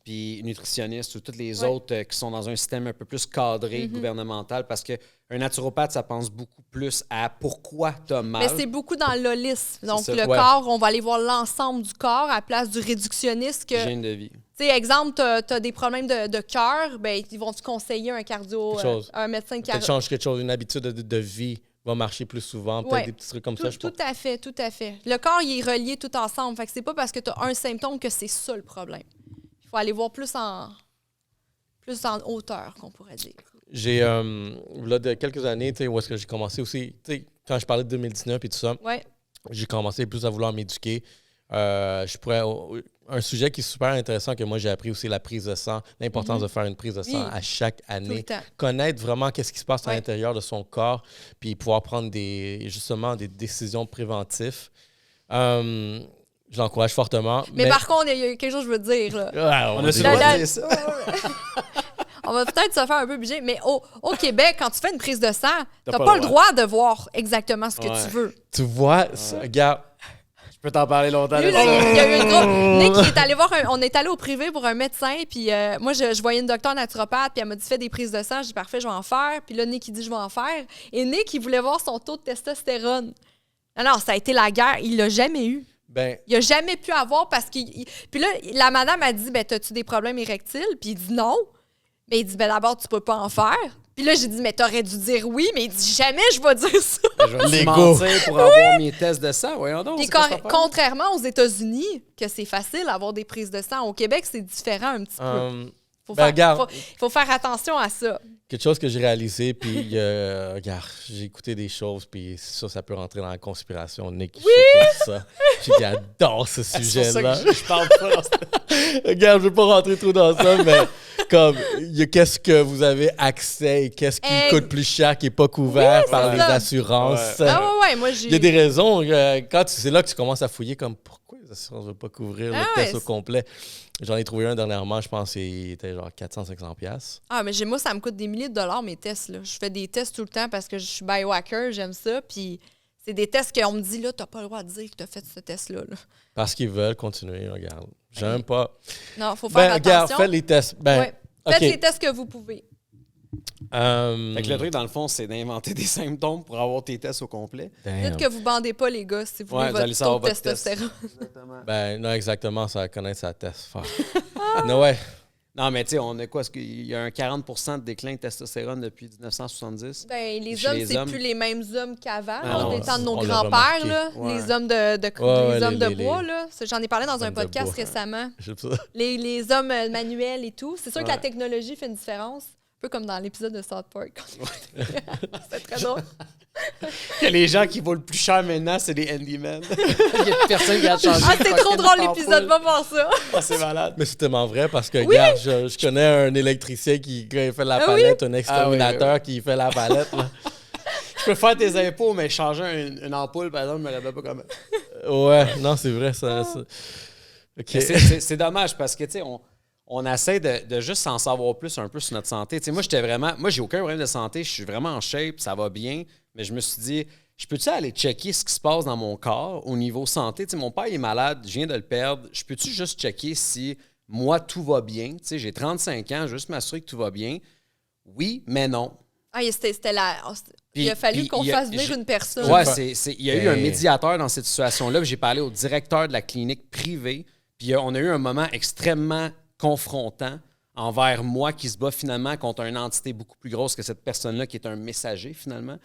puis nutritionniste ou tous les autres qui sont dans un système un peu plus cadré, gouvernemental, parce qu'un naturopathe, ça pense beaucoup plus à pourquoi tu as mal. Mais c'est beaucoup dans l'holisme. Donc, le corps, on va aller voir l'ensemble du corps à la place du réductionniste. Hygiène de vie. Tu sais, exemple, tu as des problèmes de cœur, ben ils vont te conseiller un cardio, un médecin de cardio. Peut-être change quelque chose, une habitude de vie va marcher plus souvent, peut-être des petits trucs comme ça. Tout à fait, tout à fait. Le corps, il est relié tout ensemble. Fait que c'est pas parce que tu as un symptôme que c'est ça le problème. Il faut aller voir plus en hauteur, qu'on pourrait dire. J'ai, là, de quelques années, tu sais, où est-ce que j'ai commencé aussi, tu sais, quand je parlais de 2019 et tout ça, j'ai commencé plus à vouloir m'éduquer. Un sujet qui est super intéressant que moi j'ai appris aussi, la prise de sang, l'importance de faire une prise de sang à chaque année. Connaître vraiment qu'est-ce qui se passe à l'intérieur de son corps, puis pouvoir prendre des décisions préventives. Je l'encourage fortement. Mais par contre, il y a quelque chose que je veux dire. Là. On a su dire ça. On va peut-être se faire un peu budget, mais au Québec, quand tu fais une prise de sang, t'as pas le droit de voir exactement ce que tu veux. Tu vois, regarde. Je peux t'en parler longtemps. Lui, là, il y a eu une grosse... Nick, il est allé voir on est allé au privé pour un médecin, puis moi, je voyais une docteure naturopathe, puis elle m'a dit, fais des prises de sang. J'ai dit, parfait, je vais en faire. Puis là, Nick, il dit, je vais en faire. Et Nick, il voulait voir son taux de testostérone. Alors, ça a été la guerre. Il l'a jamais eu. Il a jamais pu avoir parce que... Puis là, la madame a dit, ben, t'as-tu des problèmes érectiles? Puis il dit non. Mais il dit, ben d'abord, tu peux pas en faire. Puis là, j'ai dit, mais t'aurais dû dire oui. Mais il dit, jamais je vais dire ça. Je vais mentir pour avoir mes tests de sang. Voyons donc. Puis contrairement aux États-Unis, que c'est facile d'avoir des prises de sang, au Québec, c'est différent un petit peu. Il faut faire attention à ça. Quelque chose que j'ai réalisé, puis regarde, j'ai écouté des choses, puis ça peut rentrer dans la conspiration. Nick, ça. J'adore ce sujet-là. C'est pour ça que je parle pas. Regarde, je veux pas rentrer trop dans ça, mais comme, qu'est-ce que vous avez accès et qu'est-ce qui coûte plus cher, qui n'est pas couvert par les assurances. Moi, j'ai... Il y a des raisons. C'est là que tu commences à fouiller, comme pourquoi les assurances ne veulent pas couvrir le test au complet. J'en ai trouvé un dernièrement, je pense qu'il était genre 400-500$. Ah, mais moi, ça me coûte des milliers de dollars, mes tests. Là. Je fais des tests tout le temps parce que je suis biohacker, j'aime ça. Puis c'est des tests qu'on me dit, là, t'as pas le droit de dire que t'as fait ce test-là. Là. Parce qu'ils veulent continuer, regarde. J'aime pas. Non, il faut faire attention. Regarde, faites les tests. Faites les tests que vous pouvez. Fait que le truc, dans le fond, c'est d'inventer des symptômes pour avoir tes tests au complet. Dites que vous bandez pas, les gars, si vous voulez vous allez votre savoir taux de votre test. testostérone. Ben, non, exactement, ça va connaître sa test. Non, ouais. Non, mais tu sais, on a quoi? Il y a un 40 de déclin de testostérone depuis 1970. Ben, les Chez hommes, les c'est hommes. plus les mêmes hommes qu'avant, Ah là, non, des temps de nos on l'a grands-pères, remarqué. là, Ouais. les hommes de Ouais, les hommes de les- bois. Là. J'en ai parlé dans un hommes de podcast bois. récemment. Je sais pas. Les hommes manuels et tout. C'est sûr que la Ouais. technologie fait une différence. Un peu comme dans l'épisode de South Park. C'était très drôle. Les gens qui vaut le plus cher maintenant, c'est les handymen. Il y a personne qui a changé. Ah, c'est trop drôle l'épisode, va voir ça. Ah, c'est malade. Mais c'est tellement vrai parce que, Oui. regarde, je connais un électricien qui fait la Ah palette, un exterminateur oui. qui fait la palette. Là. Je peux faire tes impôts, mais changer une ampoule, par exemple, je me rappelle pas comment. Ouais, non, c'est vrai. OK. Mais c'est dommage parce que, tu sais, on essaie de juste s'en savoir plus un peu sur notre santé. Tu sais, moi, j'ai aucun problème de santé. Je suis vraiment en shape, ça va bien. Mais je me suis dit, je peux-tu aller checker ce qui se passe dans mon corps au niveau santé? Tu sais, mon père est malade, je viens de le perdre. Je peux-tu juste checker si moi, tout va bien? Tu sais, j'ai 35 ans, juste m'assurer que tout va bien. Oui, mais non. Ah, c'était il Puis- a fallu puis qu'on il y a- fasse venir une personne. Ouais, il y a eu un Ben- médiateur dans cette situation-là. Puis j'ai parlé au directeur de la clinique privée. Puis on a eu un moment extrêmement confrontant envers moi qui se bat finalement contre une entité beaucoup plus grosse que cette personne-là qui est un messager finalement.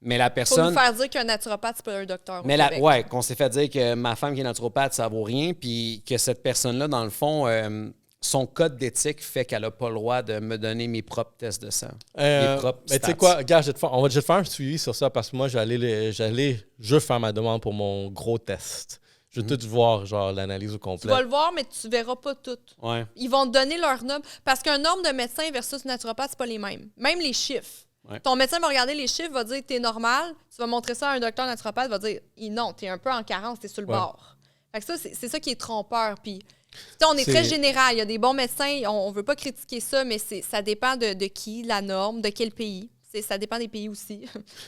Mais la Faut personne... nous faire dire qu'un naturopathe, c'est pas un docteur. Mais au Québec. ouais, qu'on s'est fait dire que ma femme qui est naturopathe, ça vaut rien, puis que cette personne-là, dans le fond, son code d'éthique fait qu'elle n'a pas le droit de me donner mes propres tests de sang. Mes propres mais tu sais stats. quoi, regarde, on va te faire un suivi sur ça parce que moi, je vais faire ma demande pour mon gros test. Je vais tout voir, genre, l'analyse au Tu complet. vas le voir, mais tu verras pas tout. Ouais. Ils vont te donner leur norme. Parce qu'un norme de médecin versus naturopathe, c'est pas les mêmes. Même les chiffres. Ouais. Ton médecin va regarder les chiffres, va dire t'es normal. Tu vas montrer ça à un docteur naturopathe, va dire non, t'es un peu en carence, t'es sur le Ouais. bord. Fait que ça, c'est ça qui est trompeur. Puis, tu sais, on est C'est- très général. Il y a des bons médecins, on veut pas critiquer ça, mais ça dépend de qui, la norme, de quel pays. Ça dépend des pays aussi.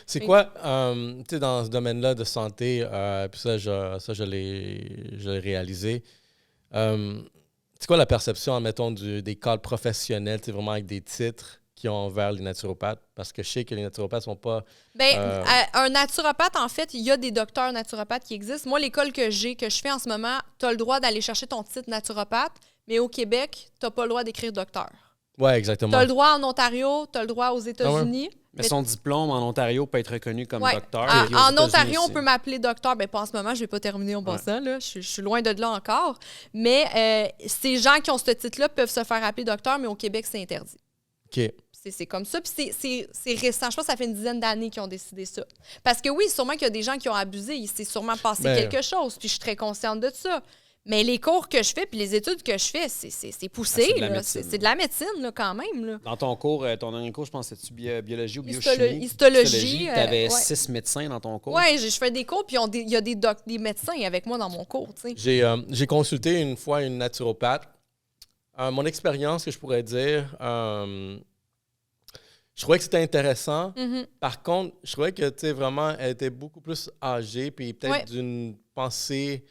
C'est quoi, tu sais, dans ce domaine-là de santé, puis ça, je l'ai réalisé. C'est quoi la perception, admettons, des cadres professionnels, tu sais, vraiment avec des titres qui ont envers les naturopathes? Parce que je sais que les naturopathes sont pas... Ben, un naturopathe, en fait, il y a des docteurs naturopathes qui existent. Moi, l'école que je fais en ce moment, tu as le droit d'aller chercher ton titre naturopathe, mais au Québec, tu n'as pas le droit d'écrire docteur. Ouais, Tu exactement. as le droit en Ontario, tu as le droit aux États-Unis. Mais son diplôme en Ontario peut être reconnu comme Ouais. docteur. En puis aux États-Unis Ontario, on aussi. peut m'appeler docteur. Ben, pas en ce moment, je vais pas terminer en passant. Là. Je suis loin de là encore. Mais ces gens qui ont ce titre-là peuvent se faire appeler docteur, mais au Québec, c'est interdit. OK. C'est comme ça. Puis c'est récent. Je pense que ça fait une dizaine d'années qu'ils ont décidé ça. Parce que oui, sûrement qu'il y a des gens qui ont abusé. Il s'est sûrement passé Ben, quelque chose. Puis je suis très consciente de ça. Mais les cours que je fais puis les études que je fais, c'est poussé. Ah, c'est de la là. médecine. C'est de la médecine, là, quand même. Là. Dans ton cours, ton dernier cours, je pense que c'était biologie ou Histolo- biochimie? histologie, Tu avais ouais. 6 médecins dans ton cours. Oui, je fais des cours, puis il y a des médecins avec moi dans mon cours. Tu sais. J'ai consulté une fois une naturopathe. Mon expérience, que je pourrais dire, je trouvais que c'était intéressant. Mhm. Par contre, je trouvais que, tu sais, vraiment, elle était beaucoup plus âgée, puis peut-être Ouais. d'une pensée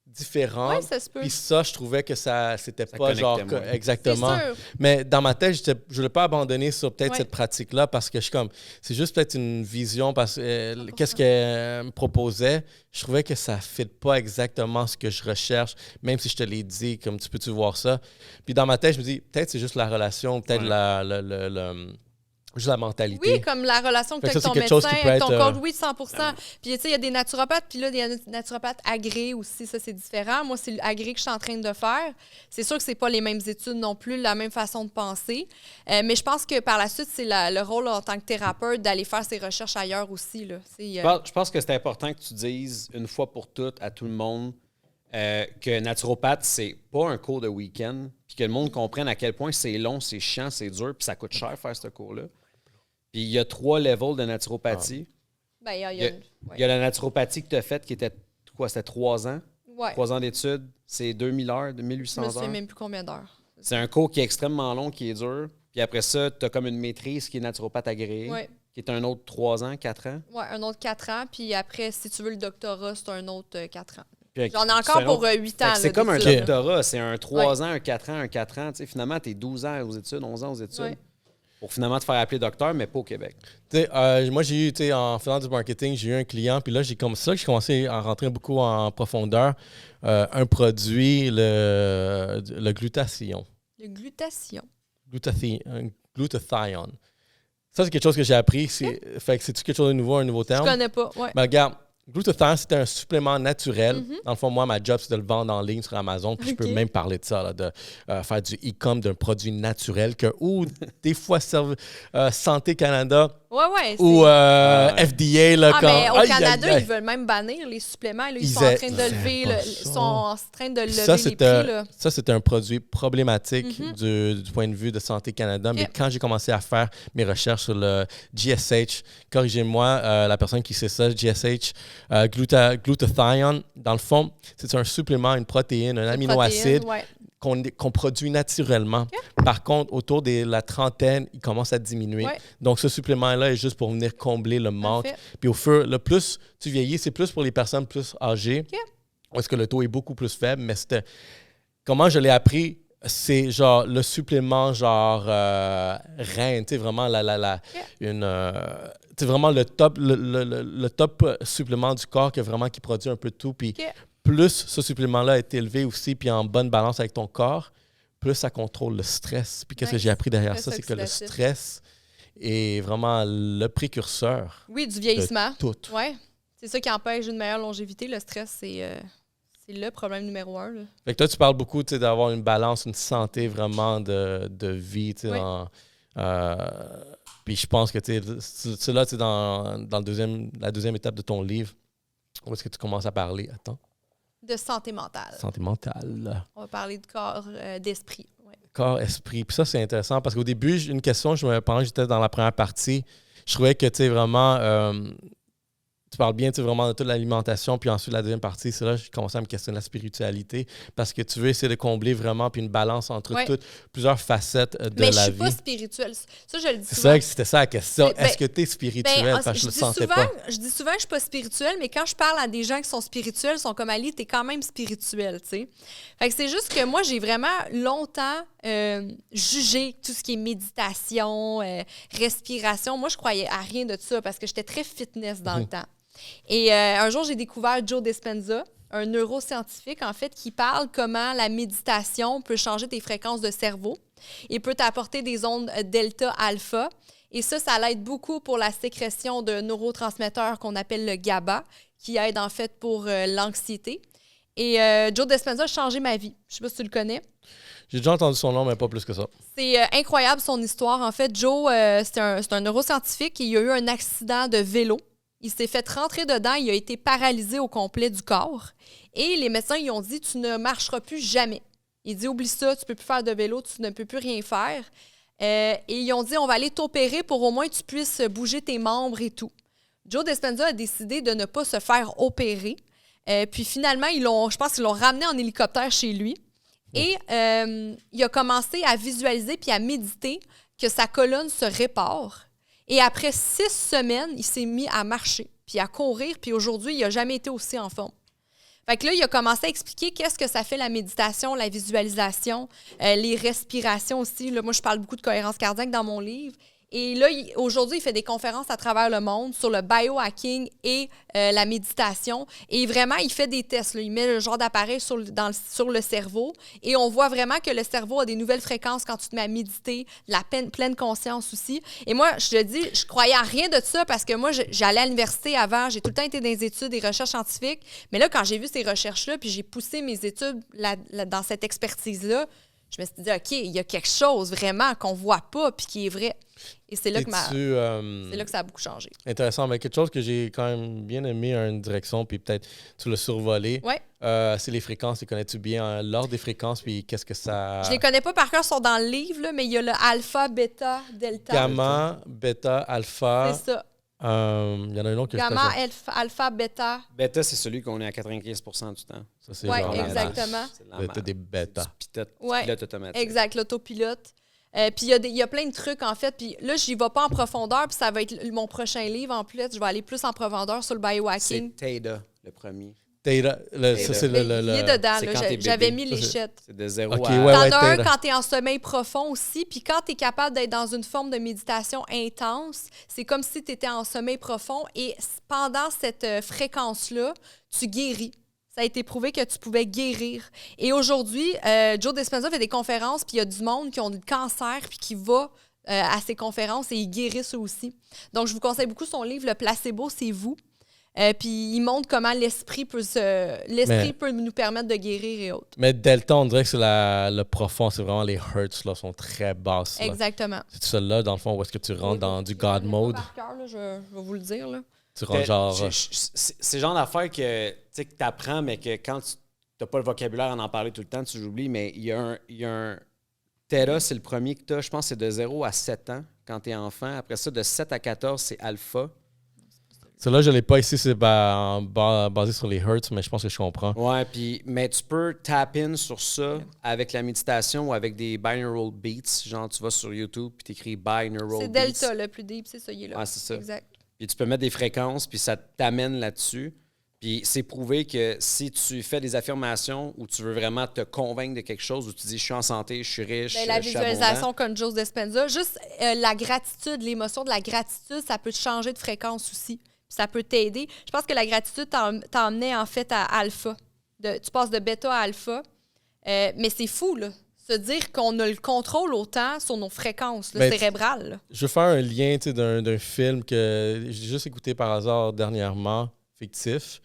différente. Oui, ça se peut. Puis ça, je trouvais que c'était Ça pas genre connectait moins. C'est exactement. sûr. Mais dans ma tête, je voulais pas abandonner sur peut-être Ouais. cette pratique-là parce que je suis comme, c'est juste peut-être une vision parce que qu'est-ce qu'elle me proposait, je trouvais que ça ne fit pas exactement ce que je recherche, même si je te l'ai dit, comme tu peux-tu voir ça. Puis dans ma tête, je me dis, peut-être c'est juste la relation, peut-être Ouais. juste la mentalité. Oui, comme la relation que tu Fait as que avec ça, ton c'est quelque chose médecin, qui peut avec ton être, coach, oui, 100 Puis, tu sais, il y a des naturopathes, puis là, il y a des naturopathes agréés aussi, ça, c'est différent. Moi, c'est l'agréé que je suis en train de faire. C'est sûr que c'est pas les mêmes études non plus, la même façon de penser. Mais je pense que par la suite, c'est le rôle en tant que thérapeute d'aller faire ses recherches ailleurs aussi, là. Je pense que c'est important que tu dises une fois pour toutes à tout le monde que naturopathe, c'est pas un cours de week-end, puis que le monde comprenne à quel point c'est long, c'est chiant, c'est dur, puis ça coûte cher faire ce cours-là. Puis il y a 3 levels de naturopathie. Ben, il y a Il y a, une- ouais. il y a la naturopathie que tu as faite qui était quoi? C'était 3 ans? Ouais. 3 ans d'études, c'est 2000 heures, Je 1800 me heures. souviens même plus combien d'heures. C'est un cours qui est extrêmement long, qui est dur. Puis après ça, tu as comme une maîtrise qui est naturopathe agréée, Ouais. qui est un autre 3 ans, 4 ans. Ouais, un autre 4 ans. Puis après, si tu veux le doctorat, c'est un autre 4 ans. Puis J'en ai c'est encore un pour autre- 8 Fait ans. que c'est là, comme un d'études, là. doctorat. C'est un 3 ans, un 4 ans, un 4 ans. Tu sais, finalement, tu es 12 ans aux études, 11 ans aux études. Ouais. pour finalement te faire appeler docteur, mais pas au Québec. Moi, j'ai eu, en faisant du marketing, j'ai eu un client, puis là, c'est ça que j'ai commencé à rentrer beaucoup en profondeur. Un produit, le glutathion. Le glutathion. Glutathion. Ça, c'est quelque chose que j'ai appris. Fait que c'est-tu quelque chose de nouveau, un nouveau terme? Je connais pas, ouais. Ben, regarde, glutathion, c'était un supplément naturel. Dans le fond, moi, ma job, c'est de le vendre en ligne sur Amazon. Puis je peux même parler de ça, là, de faire du e-com d'un produit naturel ou des fois Santé Canada ou FDA. Là, au Canada, ils veulent même bannir les suppléments. Là, ils sont en train de lever les prix. Là. Ça, c'est un produit problématique du point de vue de Santé Canada. Mais quand j'ai commencé à faire mes recherches sur le GSH, corrigez-moi, la personne qui sait ça, GSH, glutathione, dans le fond, c'est un supplément, une protéine, un aminoacide qu'on produit naturellement. Par contre, autour de la trentaine, il commence à diminuer. Donc, ce supplément-là est juste pour venir combler le manque. Puis le plus tu vieillis, c'est plus pour les personnes plus âgées, où est-ce que le taux est beaucoup plus faible. Mais comment je l'ai appris, c'est genre le supplément genre reine, tu sais, vraiment vraiment le top supplément du corps qui produit un peu de tout. Puis plus ce supplément-là est élevé aussi, puis en bonne balance avec ton corps, plus ça contrôle le stress. Puis qu'est-ce que j'ai appris derrière ça, c'est que le stress est vraiment le précurseur. Oui, du vieillissement. De tout. Ouais. C'est ça qui empêche une meilleure longévité. Le stress, c'est le problème numéro 1. Là. Fait que toi, tu parles beaucoup d'avoir une balance, une santé vraiment de vie. Puis je pense que c'est là, dans la deuxième étape de ton livre, où est-ce que tu commences à parler? Attends. De santé mentale. Santé mentale. On va parler de corps, d'esprit. Ouais. Corps, esprit. Puis ça, c'est intéressant parce qu'au début, une question, pendant que j'étais dans la première partie, je trouvais que, tu sais, vraiment, tu parles bien, tu sais, vraiment de toute l'alimentation. Puis ensuite, la deuxième partie, c'est là que j'ai commencé à me questionner la spiritualité parce que tu veux essayer de combler vraiment puis une balance entre plusieurs facettes de la vie. Mais je suis pas spirituelle. Ça, je le dis souvent. C'est vrai que c'était ça la question. Est-ce que tu es spirituelle? Parce que je le sentais pas. Je dis souvent que je suis pas spirituelle, mais quand je parle à des gens qui sont spirituels, ils sont comme Ali, t'es quand même spirituel, tu sais. Fait que c'est juste que moi, j'ai vraiment longtemps jugé tout ce qui est méditation, respiration. Moi, je croyais à rien de ça parce que j'étais très fitness dans le temps. Et un jour, j'ai découvert Joe Dispenza, un neuroscientifique, en fait, qui parle comment la méditation peut changer tes fréquences de cerveau et peut t'apporter des ondes delta-alpha. Et ça l'aide beaucoup pour la sécrétion de neurotransmetteurs qu'on appelle le GABA, qui aide, en fait, pour l'anxiété. Et Joe Dispenza a changé ma vie. Je sais pas si tu le connais. J'ai déjà entendu son nom, mais pas plus que ça. C'est incroyable, son histoire. En fait, Joe, c'est un neuroscientifique et il a eu un accident de vélo. Il s'est fait rentrer dedans, il a été paralysé au complet du corps. Et les médecins lui ont dit « Tu ne marcheras plus jamais ». Il dit « Oublie ça, tu ne peux plus faire de vélo, tu ne peux plus rien faire ». Et ils ont dit « On va aller t'opérer pour au moins que tu puisses bouger tes membres et tout ». Joe Dispenza a décidé de ne pas se faire opérer. Puis finalement, je pense qu'ils l'ont ramené en hélicoptère chez lui. Et il a commencé à visualiser puis à méditer que sa colonne se répare. Et après 6 semaines, il s'est mis à marcher, puis à courir, puis aujourd'hui, il n'a jamais été aussi en forme. Fait que là, il a commencé à expliquer qu'est-ce que ça fait la méditation, la visualisation, les respirations aussi. Là, moi, je parle beaucoup de cohérence cardiaque dans mon livre. Et là, aujourd'hui, il fait des conférences à travers le monde sur le biohacking et la méditation. Et vraiment, il fait des tests. Là. Il met le genre d'appareil sur le cerveau. Et on voit vraiment que le cerveau a des nouvelles fréquences quand tu te mets à méditer, la pleine conscience aussi. Et moi, je te dis, je croyais à rien de ça parce que moi, j'allais à l'université avant. J'ai tout le temps été dans les études, des recherches scientifiques. Mais là, quand j'ai vu ces recherches-là, puis j'ai poussé mes études dans cette expertise-là, je me suis dit, OK, il y a quelque chose vraiment qu'on voit pas puis qui est vrai. Et c'est là, c'est là que ça a beaucoup changé. Intéressant. Mais quelque chose que j'ai quand même bien aimé à une direction, puis peut-être tu l'as survolé, c'est les fréquences. Les connais-tu bien? L'ordre des fréquences, puis qu'est-ce que ça... Je les connais pas par cœur, ils sont dans le livre, là, mais il y a le alpha, bêta, delta. Gamma, bêta, alpha. C'est ça. Il y en a un autre que Gamma, alpha, bêta. Bêta, c'est celui qu'on est à 95% du temps. Oui, exactement. Bêta des bêta. Pilote automatique. Exact, l'autopilote. Puis il y a plein de trucs, en fait. Puis là, j'y vais pas en profondeur, puis ça va être mon prochain livre. En plus, je vais aller plus en profondeur sur le biohacking. C'est Theta, le premier. Theta, ça, c'est Il est dedans, c'est là. quand t'es J'avais bébé. mis l'échette. C'est de 0 Ok, à... ouais, T'en as un Theta. quand t'es en sommeil profond aussi, puis quand t'es capable d'être dans une forme de méditation intense, c'est comme si t'étais en sommeil profond et pendant cette fréquence-là, tu guéris. Ça a été prouvé que tu pouvais guérir. Et aujourd'hui, Joe Dispenza fait des conférences, puis il y a du monde qui ont du cancer, puis qui va à ces conférences et ils guérissent eux aussi. Donc, je vous conseille beaucoup son livre « Le placebo, c'est vous ». Puis il montre comment l'esprit peut nous permettre de guérir et autres. Mais Delta, on dirait que c'est le profond, c'est vraiment les hertz, là, sont très basses. Là. Exactement. C'est celle-là, dans le fond, où est-ce que tu rentres dans du God mode? Par cœur, là, je vais vous le dire. Là. Tu rentres genre... C'est le genre d'affaire que tu apprends, mais que quand tu n'as pas le vocabulaire à en parler tout le temps, tu l'oublies. Mais il y a un Theta, c'est le premier que tu as. Je pense que c'est de 0 à 7 ans quand tu es enfant. Après ça, de 7 à 14, c'est alpha. Celle-là, je ne l'ai pas ici, c'est basé sur les hertz, mais je pense que je comprends. Ouais, mais tu peux tap in sur ça avec la méditation ou avec des binaural beats. Genre, tu vas sur YouTube puis tu écris binaural beats. C'est Delta, le plus deep, c'est ça, il est là. Ouais, c'est ça. Exact. Puis tu peux mettre des fréquences, puis ça t'amène là-dessus. Puis c'est prouvé que si tu fais des affirmations où tu veux vraiment te convaincre de quelque chose, où tu dis « je suis en santé, je suis riche, Ben, la je suis visualisation abondant. comme Joe Dispenza, juste la gratitude, l'émotion de la gratitude, ça peut te changer de fréquence aussi. Puis ça peut t'aider. Je pense que la gratitude t'emmenait en fait à alpha. Tu passes de bêta à alpha. Mais c'est fou, là. Se dire qu'on a le contrôle autant sur nos fréquences là, cérébrales. Là. Je veux faire un lien d'un film que j'ai juste écouté par hasard dernièrement, fictif,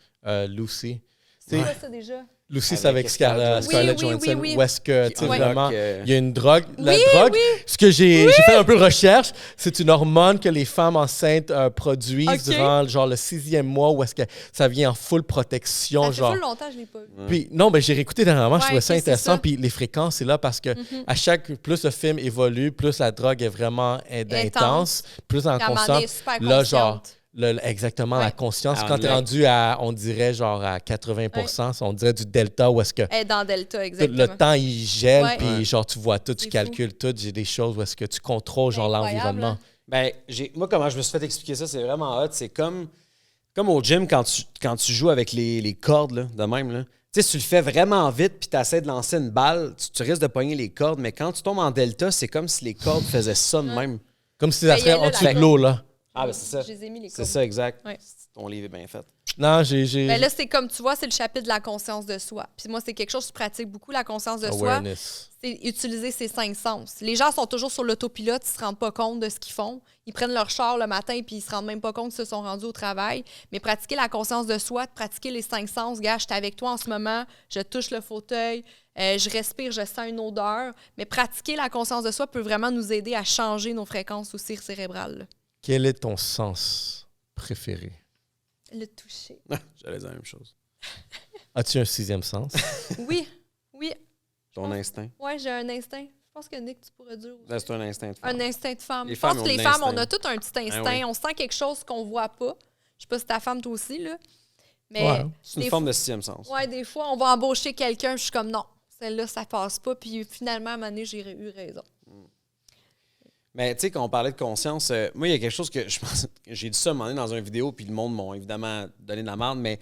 Lucy. C'est quoi ça déjà? Lucy, c'est avec Scarlett Johansson. Oui. Où est-ce que, tu sais, Oui. vraiment, Donc, il y a une drogue. La Oui, drogue, oui. ce que j'ai fait un peu de recherche, c'est une hormone que les femmes enceintes produisent Ok. durant genre le 6e mois, où est-ce que ça vient en full protection. Ça fait genre. full longtemps que je l'ai pas vu. Puis, non, mais j'ai réécouté dernièrement, je Ouais, trouvais ça ok, c'est intéressant. ça. Puis les fréquences, c'est là parce que à chaque, plus le film évolue, plus la drogue est vraiment intense, plus en Puis à un moment conscience. donné, super Là, genre, consciente. exactement, Ouais. la conscience. Ah, Quand tu es ouais. rendu à, on dirait, genre à 80%, on dirait du delta où est-ce que Elle est dans Delta, tout exactement. le temps, il gèle, Ouais. puis genre, tu vois tout, tu C'est calcules tout. J'ai des choses où est-ce que tu contrôles, genre, Incroyable, l'environnement. hein? Ben, moi, comment je me suis fait expliquer ça, c'est vraiment hot. C'est comme au gym quand tu joues avec les cordes, là, de même. Là. Tu sais, si tu le fais vraiment vite puis tu essaies de lancer une balle, tu risques de pogner les cordes. Mais quand tu tombes en delta, c'est comme si les cordes faisaient ça de même. Comme si ça Ben, serait il y a en là, dessous la de l'eau, là. Ah, ben c'est ça. Je les ai mis les C'est cordes. ça, exact. Ouais. Ton livre est bien fait. Non, j'ai... Ben là, c'est comme tu vois, c'est le chapitre de la conscience de soi. Puis moi, c'est quelque chose que je pratique beaucoup, la conscience de soi. Awareness. C'est utiliser ses 5 sens. Les gens sont toujours sur l'autopilote, ils se rendent pas compte de ce qu'ils font. Ils prennent leur char le matin puis ils se rendent même pas compte qu'ils se sont rendus au travail. Mais pratiquer la conscience de soi, de pratiquer les 5 sens, gars, je suis avec toi en ce moment, je touche le fauteuil, je respire, je sens une odeur. Mais pratiquer la conscience de soi peut vraiment nous aider à changer nos fréquences aussi cérébrales. Là. Quel est ton sens préféré? Le toucher. J'allais dire la même chose. As-tu un 6e sens? Oui, oui. Ton instinct. Ouais, j'ai un instinct. Je pense que Nick, tu pourrais dire aussi. Là, c'est un instinct de femme. Un instinct de femme. Les Je pense femmes que ont les de femmes, on l'instinct. a tout un petit instinct. Ah oui. On sent quelque chose qu'on voit pas. Je sais pas si ta femme, toi aussi, là. Mais Ouais. C'est une des forme fois- de 6e sens. Ouais, des fois, on va embaucher quelqu'un, je suis comme non, celle-là, ça passe pas. Puis finalement, à un moment donné, j'ai eu raison. Mais tu sais, quand on parlait de conscience, moi, il y a quelque chose que je pense. J'ai dit ça à un moment donné dans une vidéo, puis le monde m'a évidemment donné de la merde, mais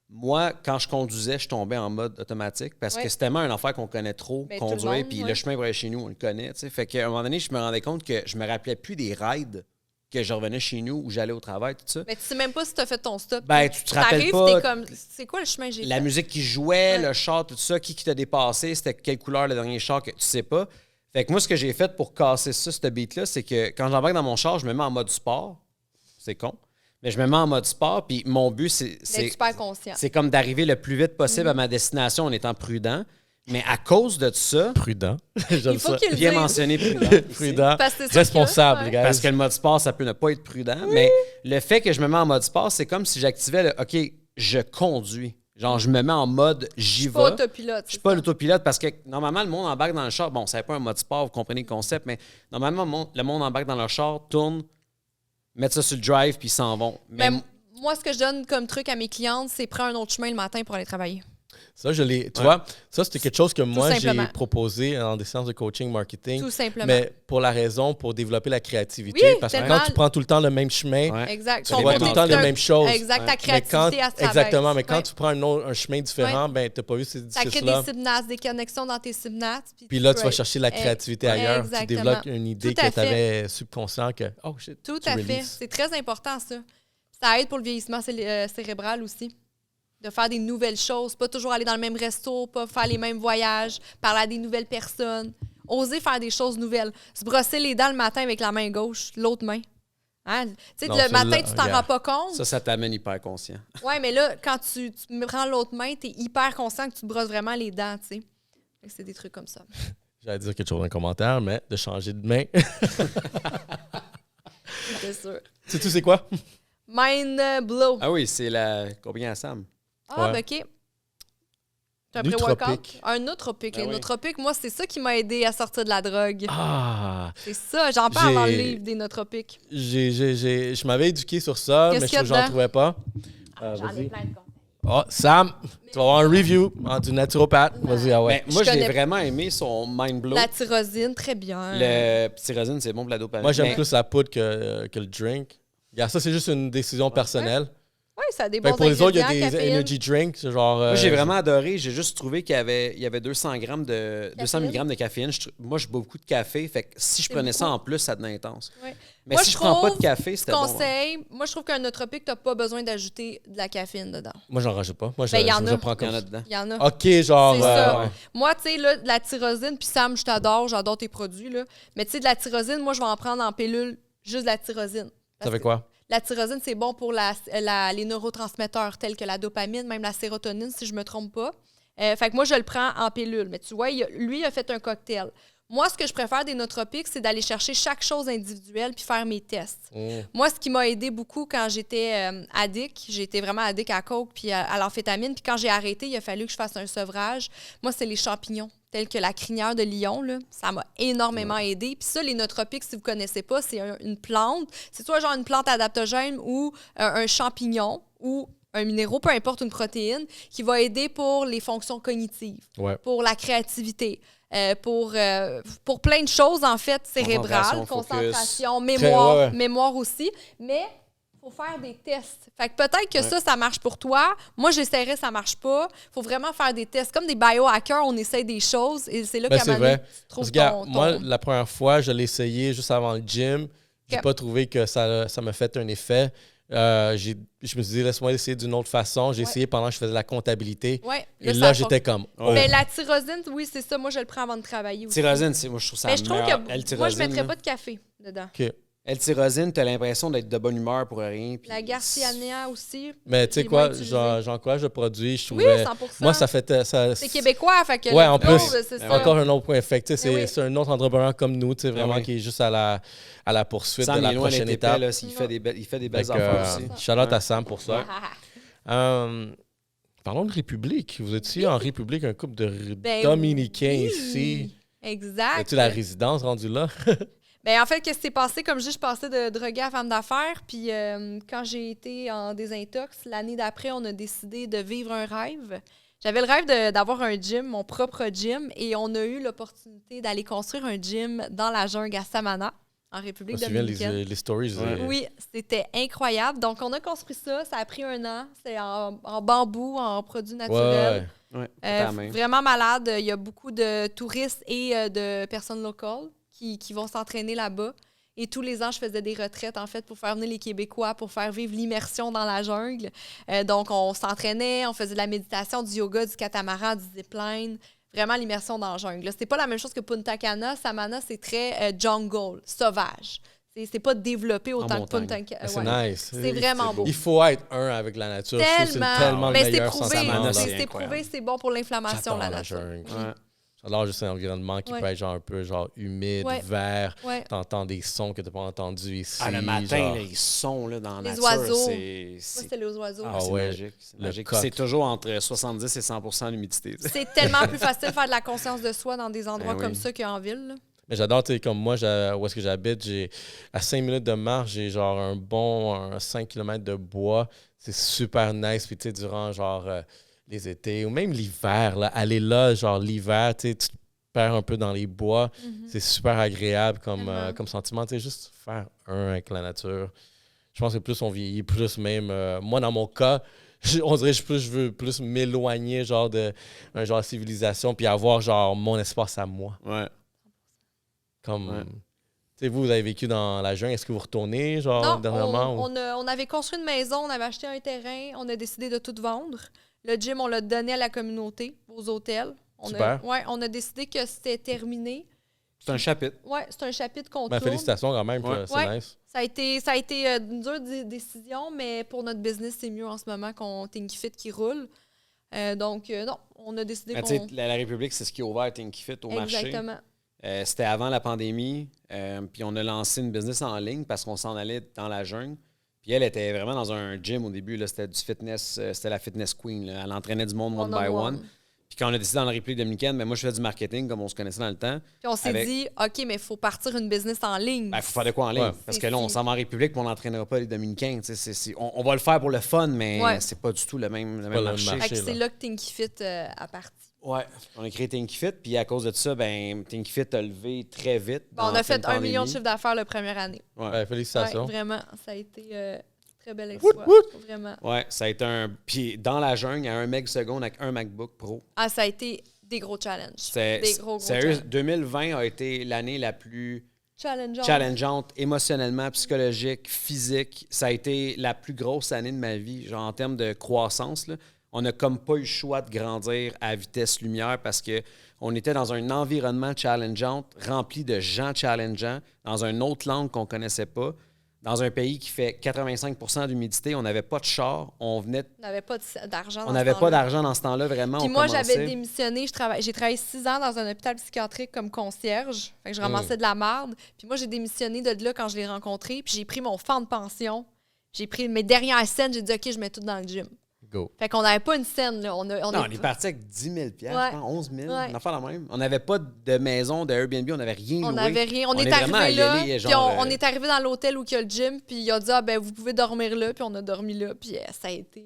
moi, quand je conduisais, je tombais en mode automatique parce Ouais. que c'est tellement une affaire qu'on connaît trop, Ben, tout le conduire, monde, puis ouais. le chemin pour aller chez nous, on le connaît. Tu sais. Fait qu'à un moment donné, je me rendais compte que je me rappelais plus des rides que je revenais chez nous ou j'allais au travail, tout ça. Mais tu sais même pas si tu as fait ton stop. Ben, tu te rappelles T'arrives, pas. t'es comme, c'est quoi le chemin que j'ai La fait? musique qui jouait, Ouais. le char, tout ça, qui t'a dépassé, c'était quelle couleur le dernier char que tu sais pas. Fait que moi, ce que j'ai fait pour casser ça, ce beat-là, c'est que quand j'embarque dans mon char, je me mets en mode sport. C'est con. Mais je me mets en mode sport, puis mon but, D'être super conscient. c'est comme d'arriver le plus vite possible à ma destination en étant prudent. Mais à cause de ça, Prudent. J'aime Il faut ça. qu'il le bien dise. mentionné prudent. ici. Prudent. Parce que c'est ça Responsable, que- les gars. Parce que le mode sport, ça peut ne pas être prudent. Mais le fait que je me mets en mode sport, c'est comme si j'activais le OK, je conduis. Genre, je me mets en mode j'y Pas vais. autopilote. Je suis pas l'autopilote parce que normalement, le monde embarque dans le char. Bon, c'est pas un mode sport, vous comprenez le concept, mais normalement, le monde embarque dans leur char, tourne, met ça sur le drive, puis ils s'en vont. Mais Mais moi, ce que je donne comme truc à mes clientes, c'est prendre un autre chemin le matin pour aller travailler. Ça, tu vois, ça, c'était quelque chose que moi, j'ai simplement. proposé dans des séances de coaching, marketing. Tout simplement. Mais pour développer la créativité. Oui, parce que tellement. quand tu prends tout le temps le même chemin, Ouais. Exact. tu vois tout le temps les mêmes choses. Exact, ta Mais créativité, elle se travaille. exactement, mais quand Ouais. tu prends un chemin différent, ben, tu n'as pas vu ces Ça crée discussions-là. des synapses, des connexions dans tes synapses. Puis là, tu peux vas être- chercher la créativité ailleurs. Tu Exactement. développes une idée Tout à que tu avais subconscient que, oh shit, Tout tu à fait. releases. C'est très important, ça. Ça aide pour le vieillissement cérébral aussi. De faire des nouvelles choses, pas toujours aller dans le même resto, pas faire les mêmes voyages, parler à des nouvelles personnes. Oser faire des choses nouvelles. Se brosser les dents le matin avec la main gauche, l'autre main. Hein? Tu sais, Non, le celle-là, matin, tu t'en regarde. rends pas compte. Ça t'amène hyper conscient. Ouais, mais là, quand tu me prends l'autre main, t'es hyper conscient que tu te brosses vraiment les dents, tu sais. Fait que c'est des trucs comme ça. J'allais dire quelque chose dans le commentaire, mais de changer de main. C'est sûr. Sais-tu c'est quoi? Mind blow. Ah oui, c'est la compagnie à Sam. Ah, Ouais. ben OK. C'est un pré-workout. Nootropique. Un nootropique. Ben Les oui. nootropiques, moi, c'est ça qui m'a aidé à sortir de la drogue. Ah! C'est ça. J'en parle dans le J'ai- livre des nootropiques. Je m'avais éduqué sur ça, Qu'est-ce mais qu'il y a j'en dedans? trouvais pas. J'en ai Vas-y. plein de conseils. Oh, Sam, tu vas avoir un review du naturopathe. Vas-y, ah ouais. Ben, moi, Je j'ai connais- vraiment aimé son Mind Blow. La tyrosine, très bien. Le tyrosine, c'est bon pour la dopamine. Moi, j'aime Mais- plus la poudre que le drink. Regarde, ça, c'est juste une décision personnelle. Oui, ça a des Fait bons que pour les autres, il y a ingrédients, des caféine. energy drinks. C'est genre. Moi, j'ai vraiment adoré. J'ai juste trouvé qu'il y avait 200 Caféine. mg de caféine. Moi, je bois beaucoup de café. Fait que si je C'est prenais ça beaucoup. en plus, ça devenait intense. Ouais. Mais Moi, si je je prends pas de trouve, café, c'était bon. hein. Conseil, moi, je trouve qu'un nootropique, tu n'as pas besoin d'ajouter de la caféine dedans. Moi, j'en rajoute pas. Moi, Ben, il y en je a. prends Il y comme en a ça. dedans. Il y en a. OK, genre. C'est ça. ouais. Moi, tu sais, là, de la tyrosine, puis Sam, je t'adore, j'adore tes produits, là. Mais tu sais, de la tyrosine, moi, je vais en prendre en pilule, juste de la tyrosine. Ça fait quoi? La tyrosine, c'est bon pour les neurotransmetteurs tels que la dopamine, même la sérotonine, si je me trompe pas. Fait que moi, je le prends en pilule. Mais tu vois, lui, il a fait un cocktail. Moi, ce que je préfère des nootropiques, c'est d'aller chercher chaque chose individuelle puis faire mes tests. Moi, ce qui m'a aidé beaucoup quand j'étais addict, j'étais vraiment addict à coke puis à l'amphétamine. Puis quand j'ai arrêté, il a fallu que je fasse un sevrage. Moi, c'est les champignons, tels que la crinière de lion. Là. Ça m'a énormément aidé. Puis ça, les nootropiques, si vous ne connaissez pas, c'est une plante. C'est soit genre une plante adaptogène ou un champignon ou un minéraux, peu importe, une protéine, qui va aider pour les fonctions cognitives, Ouais. pour la créativité. Pour plein de choses, en fait, cérébrales, concentration, mémoire, ouais. mémoire aussi. Mais il faut faire des tests. Fait que peut-être que ça marche pour toi. Moi, j'essaierais, ça marche pas. Il faut vraiment faire des tests. Comme des biohackers, on essaye des choses et c'est là Ben, qu'à un c'est moment donné, vrai. tu trouves Parce que, ton... moi, la première fois, je l'ai essayé juste avant le gym. J'ai Ok. pas trouvé que ça m'a fait un effet. Je me suis dit, laisse-moi essayer d'une autre façon. J'ai essayé pendant que je faisais la comptabilité. Ouais, Et ça là, a j'étais comme, oh. Mais la tyrosine, oui, c'est ça. Moi, je le prends avant de travailler aussi. Tyrosine, moi, je trouve ça Mais je trouve meilleur. que L-tyrosine, moi, je mettrais là. pas de café dedans. OK. L-tyrosine, t'as l'impression d'être de bonne humeur pour rien. puis- La garciania aussi. Mais tu sais J'ai quoi, moins utilisé. j'encourage le produit. Je Oui, trouvais. 100%. Moi, ça fait. C'est québécois, fait que Ouais, le en flow, plus, c'est ça. encore un autre point. Fait que, tu sais, Mais oui. c'est un autre entrepreneur comme nous, tu sais, vraiment, oui. qui est juste à la poursuite Sam, de il la est loin prochaine d'être épais, étape. là, il fait des Fait belles que, affaires aussi. shout-out à Sam pour ça. Ah, Parlons de République. Vous étiez en République, un couple de ben Dominicains oui. ici. Exact. As-tu la résidence rendue là? Ben, en fait, qu'est-ce qui s'est passé? Comme je dis, je passais de droguer à femme d'affaires. Puis quand j'ai été en désintox, l'année d'après, on a décidé de vivre un rêve. J'avais le rêve d'avoir un gym, mon propre gym. Et on a eu l'opportunité d'aller construire un gym dans la jungle à Samana, en Je République me souviens dominicaine. les stories. Ouais. Oui, c'était incroyable. Donc, on a construit ça. Ça a pris 1 an. C'est en bambou, en produits naturels. Ouais. Ouais, quand même. Vraiment malade. Il y a beaucoup de touristes et de personnes locales qui vont s'entraîner là-bas. Et tous les ans, je faisais des retraites, en fait, pour faire venir les Québécois, pour faire vivre l'immersion dans la jungle. Donc, on s'entraînait, on faisait de la méditation, du yoga, du catamaran, du zipline. Vraiment l'immersion dans la jungle. Là, c'était pas la même chose que Punta Cana. Samana, c'est très jungle, sauvage. C'est pas développé autant que montagne. Punta Cana. C'est nice. C'est vraiment beau. Il faut être un avec la nature. Je trouve que Tellement. c'est tellement Mais le c'est meilleur prouvé. sentiment. là. c'est C'est incroyable. prouvé, c'est bon pour l'inflammation, J'adore la la nature. jungle. Ouais. J'adore juste un environnement qui Ouais. peut être genre un peu genre humide, Ouais. vert. Ouais. T'entends des sons que t'as pas entendus ici. Ah, le matin, genre. là, ils sont là, dans la Les nature. oiseaux. C'est Moi, c'était les oiseaux. Ah c'est ouais, magique. C'est le magique. coq. C'est toujours entre 70 et 100 d'humidité. tu sais. C'est tellement plus facile de faire de la conscience de soi dans des endroits Ben oui. comme ça qu'en ville. Là. Mais j'adore, tu sais, comme moi, où est-ce que j'habite, à 5 minutes de marche, j'ai genre un 5 km de bois. C'est super nice. Puis, tu sais, durant genre les étés ou même l'hiver, là, aller là, genre l'hiver, tu sais, tu te perds un peu dans les bois. C'est super agréable comme sentiment, tu sais, juste faire un avec la nature. Je pense que plus on vieillit, plus même... moi, dans mon cas, on dirait que je veux plus m'éloigner genre de civilisation puis avoir genre mon espace à moi. Ouais. Comme... Tu sais, vous avez vécu dans la jungle. Est-ce que vous retournez, genre, dernièrement? On avait construit une maison, on avait acheté un terrain, on a décidé de tout vendre. Le gym, on l'a donné à la communauté, aux hôtels. Super. On a décidé que c'était terminé. C'est un chapitre. Oui, c'est un chapitre qu'on Ben, tourne. félicitations quand même, c'est nice. Ça a été une dure décision, mais pour notre business, c'est mieux en ce moment qu'on Tinky Fit qui roule. Donc, non, on a décidé qu'on... Tu sais, la République, c'est ce qui a ouvert Tinky Fit au marché. Exactement. C'était avant la pandémie, puis on a lancé une business en ligne parce qu'on s'en allait dans la jungle. Puis elle était vraiment dans un gym au début, là, c'était du fitness, c'était la fitness queen. Là. Elle entraînait du monde one by one. Puis quand on a décidé dans la République dominicaine, mais moi je fais du marketing comme on se connaissait dans le temps. Puis on s'est dit, OK, mais il faut partir une business en ligne. Il faut faire de quoi en ligne. Parce que là, on s'en va en République puis on n'entraînera pas les Dominicains. On va le faire pour le fun, mais c'est pas du tout le même marché. C'est là que Tinky Fit a parti. Ouais, on a créé Tinky Fit, puis à cause de ça, ben Tinky Fit a levé très vite. Bon, on a fait 1 million de chiffre d'affaires la première année. Ouais, félicitations. Ouais, vraiment, ça a été très bel exploit. Vraiment. Ouais, ça a été un... Puis dans la jungle, à 1 meg seconde avec un MacBook Pro. Ah, ça a été des gros challenges. Des gros sérieux, challenges. 2020 a été l'année la plus challengeante, émotionnellement, psychologique, physique. Ça a été la plus grosse année de ma vie, genre en termes de croissance, là. On n'a comme pas eu le choix de grandir à vitesse lumière parce qu'on était dans un environnement challengeant, rempli de gens challengeants, dans une autre langue qu'on ne connaissait pas, dans un pays qui fait 85% d'humidité. On n'avait pas de char. On n'avait pas d'argent. On n'avait pas d'argent dans ce temps-là, vraiment. Puis moi, j'avais démissionné. J'ai travaillé 6 ans dans un hôpital psychiatrique comme concierge. Fait que je ramassais de la marde. Puis moi, j'ai démissionné de là quand je l'ai rencontré. Puis j'ai pris mon fonds de pension. J'ai pris mes dernières scènes. J'ai dit, OK, je mets tout dans le gym. Go. Fait qu'on n'avait pas une scène, là. On est parti avec 10 000 je pense, 11 000 on a fait la même. On n'avait pas de maison, de Airbnb, on n'avait rien loué. On n'avait rien. On est arrivé là, puis on est arrivé dans l'hôtel où il y a le gym, puis il a dit, vous pouvez dormir là, puis on a dormi là, puis ça a été...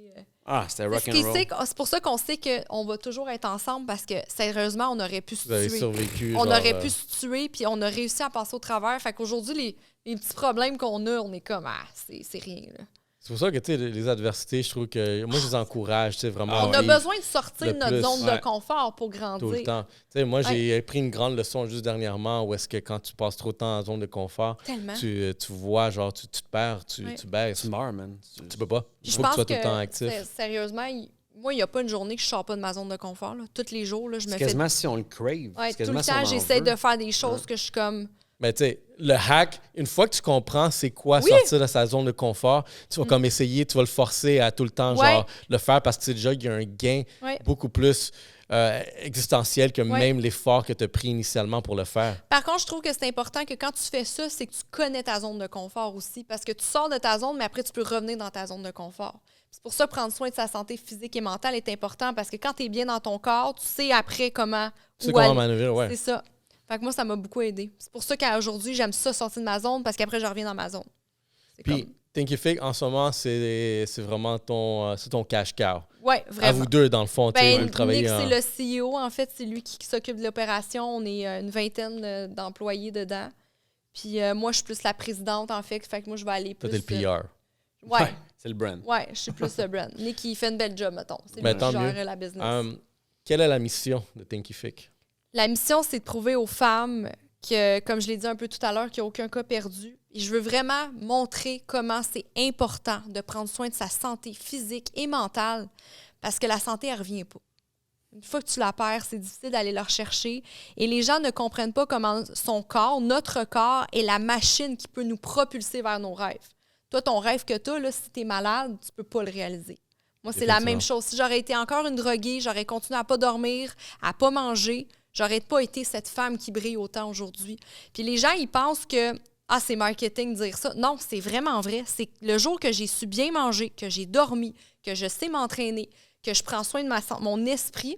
c'était rock'n'roll. C'est pour ça qu'on sait qu'on va toujours être ensemble, parce que, sérieusement, on aurait pu se tuer. Survécu, on aurait pu se tuer, puis on a réussi à passer au travers. Fait qu'aujourd'hui, les petits problèmes qu'on a, on est comme, c'est rien, là. C'est pour ça que, tu sais, les adversités, je trouve que... Moi, je les encourage, tu sais, vraiment. On a besoin de sortir de notre zone de confort pour grandir. Tout le temps. Tu sais, moi, j'ai pris une grande leçon juste dernièrement où est-ce que quand tu passes trop de temps en zone de confort, tu vois, genre, tu te perds, tu baisses. Tu meurs, man. Tu peux pas. Il faut que tu sois tout le temps actif. Sérieusement, moi, il n'y a pas une journée que je ne sors pas de ma zone de confort. Là. Tous les jours, là, je me fais... quasiment si on le crave. Tout le temps, j'essaie de faire des choses que je suis comme... Mais tu sais, le hack, une fois que tu comprends c'est quoi sortir de sa zone de confort, tu vas comme essayer, tu vas le forcer à tout le temps genre le faire parce que tu sais déjà qu'il y a un gain beaucoup plus existentiel que même l'effort que tu as pris initialement pour le faire. Par contre, je trouve que c'est important que quand tu fais ça, c'est que tu connais ta zone de confort aussi parce que tu sors de ta zone, mais après, tu peux revenir dans ta zone de confort. C'est pour ça que prendre soin de sa santé physique et mentale est important parce que quand tu es bien dans ton corps, tu sais après comment... Tu sais comment manœuvrer, C'est ça. Fait que moi, ça m'a beaucoup aidé. C'est pour ça qu'aujourd'hui, j'aime ça sortir de ma zone parce qu'après, je reviens dans ma zone. Puis, Tinky Fit, en ce moment, c'est vraiment ton cash cow. Oui, vraiment. À vous deux, dans le fond, tu sais, vous travaillez. Nick, c'est le CEO, en fait. C'est lui qui s'occupe de l'opération. On est une vingtaine d'employés dedans. Puis moi, je suis plus la présidente, en fait. Fait que moi, je vais aller plus... Toi, t'es le PR. Ouais. C'est le brand. Ouais, je suis plus le brand. Nick, il fait une belle job, mettons. C'est lui qui gère la business. Quelle est la mission de Tinky Fit? La mission, c'est de prouver aux femmes que, comme je l'ai dit un peu tout à l'heure, qu'il n'y a aucun cas perdu. Et je veux vraiment montrer comment c'est important de prendre soin de sa santé physique et mentale parce que la santé, elle ne revient pas. Une fois que tu la perds, c'est difficile d'aller la rechercher. Et les gens ne comprennent pas comment son corps, notre corps, est la machine qui peut nous propulser vers nos rêves. Toi, ton rêve que tu as, là, si tu es malade, tu ne peux pas le réaliser. Moi, c'est la même chose. Si j'aurais été encore une droguée, j'aurais continué à ne pas dormir, à ne pas manger, j'aurais pas été cette femme qui brille autant aujourd'hui. Puis les gens, ils pensent que c'est marketing de dire ça. Non, c'est vraiment vrai. C'est le jour que j'ai su bien manger, que j'ai dormi, que je sais m'entraîner, que je prends soin de mon esprit,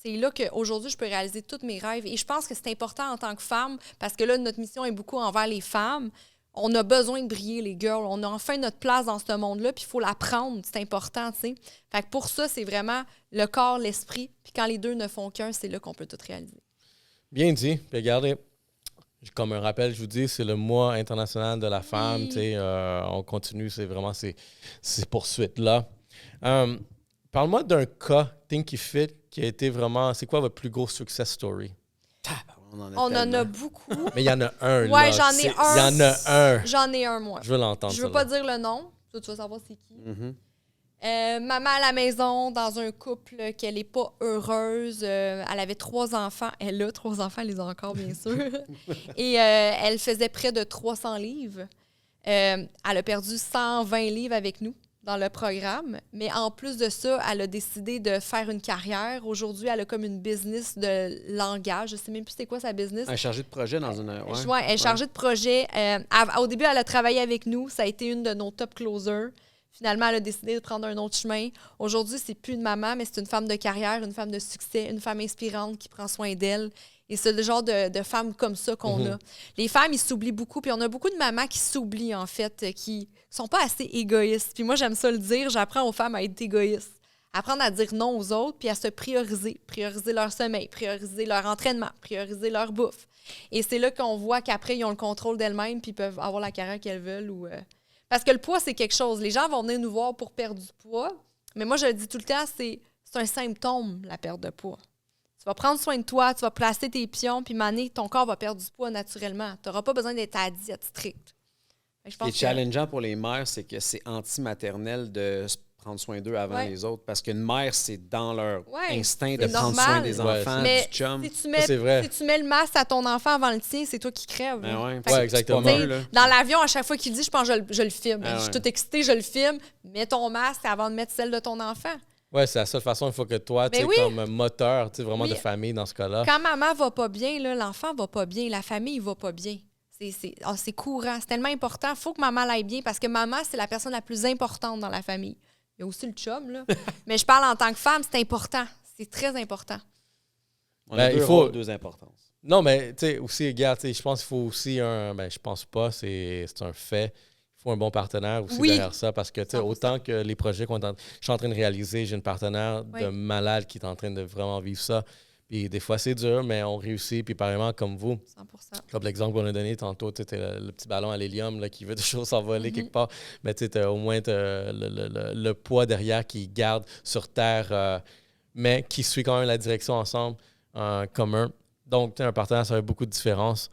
c'est là qu'aujourd'hui, je peux réaliser tous mes rêves. Et je pense que c'est important en tant que femme, parce que là, notre mission est beaucoup envers les femmes. On a besoin de briller, les girls. On a enfin notre place dans ce monde-là, puis il faut la prendre. C'est important, tu sais. Fait que pour ça, c'est vraiment le corps, l'esprit. Puis quand les deux ne font qu'un, c'est là qu'on peut tout réaliser. Bien dit. Puis regardez, comme un rappel, je vous dis, c'est le mois international de la femme. Oui. Tu sais, on continue, c'est vraiment ces poursuites-là. Parle-moi d'un cas, Tinky Fit, qui a été vraiment... C'est quoi votre plus gros success story? On en a tellement. beaucoup. Mais il y en a un, là. Ouais, j'en ai un. Il y en a un. J'en ai un, moi. Je veux l'entendre, Je veux pas dire le nom. Toi, tu vas savoir c'est qui. Maman à la maison, dans un couple qu'elle n'est pas heureuse. Elle avait 3 enfants. Elle a 3 enfants, elle les a encore, bien sûr. Et elle faisait près de 300 livres. Elle a perdu 120 livres avec nous dans le programme. Mais en plus de ça, elle a décidé de faire une carrière. Aujourd'hui, elle a comme une business de langage. Je ne sais même plus c'est quoi sa business. Elle est chargée de projet dans une... Ouais, elle est chargée de projet. Au début, elle a travaillé avec nous. Ça a été une de nos top closers. Finalement, elle a décidé de prendre un autre chemin. Aujourd'hui, c'est plus une maman, mais c'est une femme de carrière, une femme de succès, une femme inspirante qui prend soin d'elle. Et c'est le genre de femmes comme ça qu'on a. Les femmes, ils s'oublient beaucoup. Puis on a beaucoup de mamans qui s'oublient, en fait, qui sont pas assez égoïstes. Puis moi, j'aime ça le dire. J'apprends aux femmes à être égoïstes. Apprendre à dire non aux autres, puis à se prioriser. Prioriser leur sommeil, prioriser leur entraînement, prioriser leur bouffe. Et c'est là qu'on voit qu'après, ils ont le contrôle d'elles-mêmes, puis ils peuvent avoir la carrière qu'elles veulent. Parce que le poids, c'est quelque chose. Les gens vont venir nous voir pour perdre du poids. Mais moi, je le dis tout le temps, c'est un symptôme, la perte de poids. Tu vas prendre soin de toi, tu vas placer tes pions, puis mané, ton corps va perdre du poids naturellement. Tu n'auras pas besoin d'être à la diète stricte. Ce qui est challengeant pour les mères, c'est que c'est anti-maternel de se prendre soin d'eux avant les autres. Parce qu'une mère, c'est dans leur instinct de prendre soin des enfants, mais du chum. Si tu mets le masque à ton enfant avant le tien, c'est toi qui crèves. Exactement. Dans l'avion, à chaque fois qu'il dit, je pense que je le filme. Je suis toute excitée, je le filme. Mets ton masque avant de mettre celle de ton enfant. Oui, c'est la seule façon. Il faut que toi, tu sais, comme moteur vraiment de famille dans ce cas-là. Quand maman va pas bien, là, l'enfant va pas bien, la famille va pas bien. C'est courant, c'est tellement important. Il faut que maman aille bien parce que maman, c'est la personne la plus importante dans la famille. Il y a aussi le chum, là. Mais je parle en tant que femme, c'est important. C'est très important. On a deux importances. Non, mais tu sais, aussi, regarde, je pense qu'il faut aussi je pense pas, c'est un fait. Il faut un bon partenaire aussi derrière ça parce que, tu sais, autant que les projets que je suis en train de réaliser, j'ai une partenaire de malade qui est en train de vraiment vivre ça. Puis des fois, c'est dur, mais on réussit. Puis pareillement, comme vous, 100%. Comme l'exemple qu'on a donné tantôt, tu sais, le petit ballon à l'hélium là, qui veut toujours s'envoler quelque part. Mais tu sais, au moins le poids derrière qui garde sur Terre, mais qui suit quand même la direction ensemble en commun. Donc, tu sais, un partenaire, ça fait beaucoup de différence.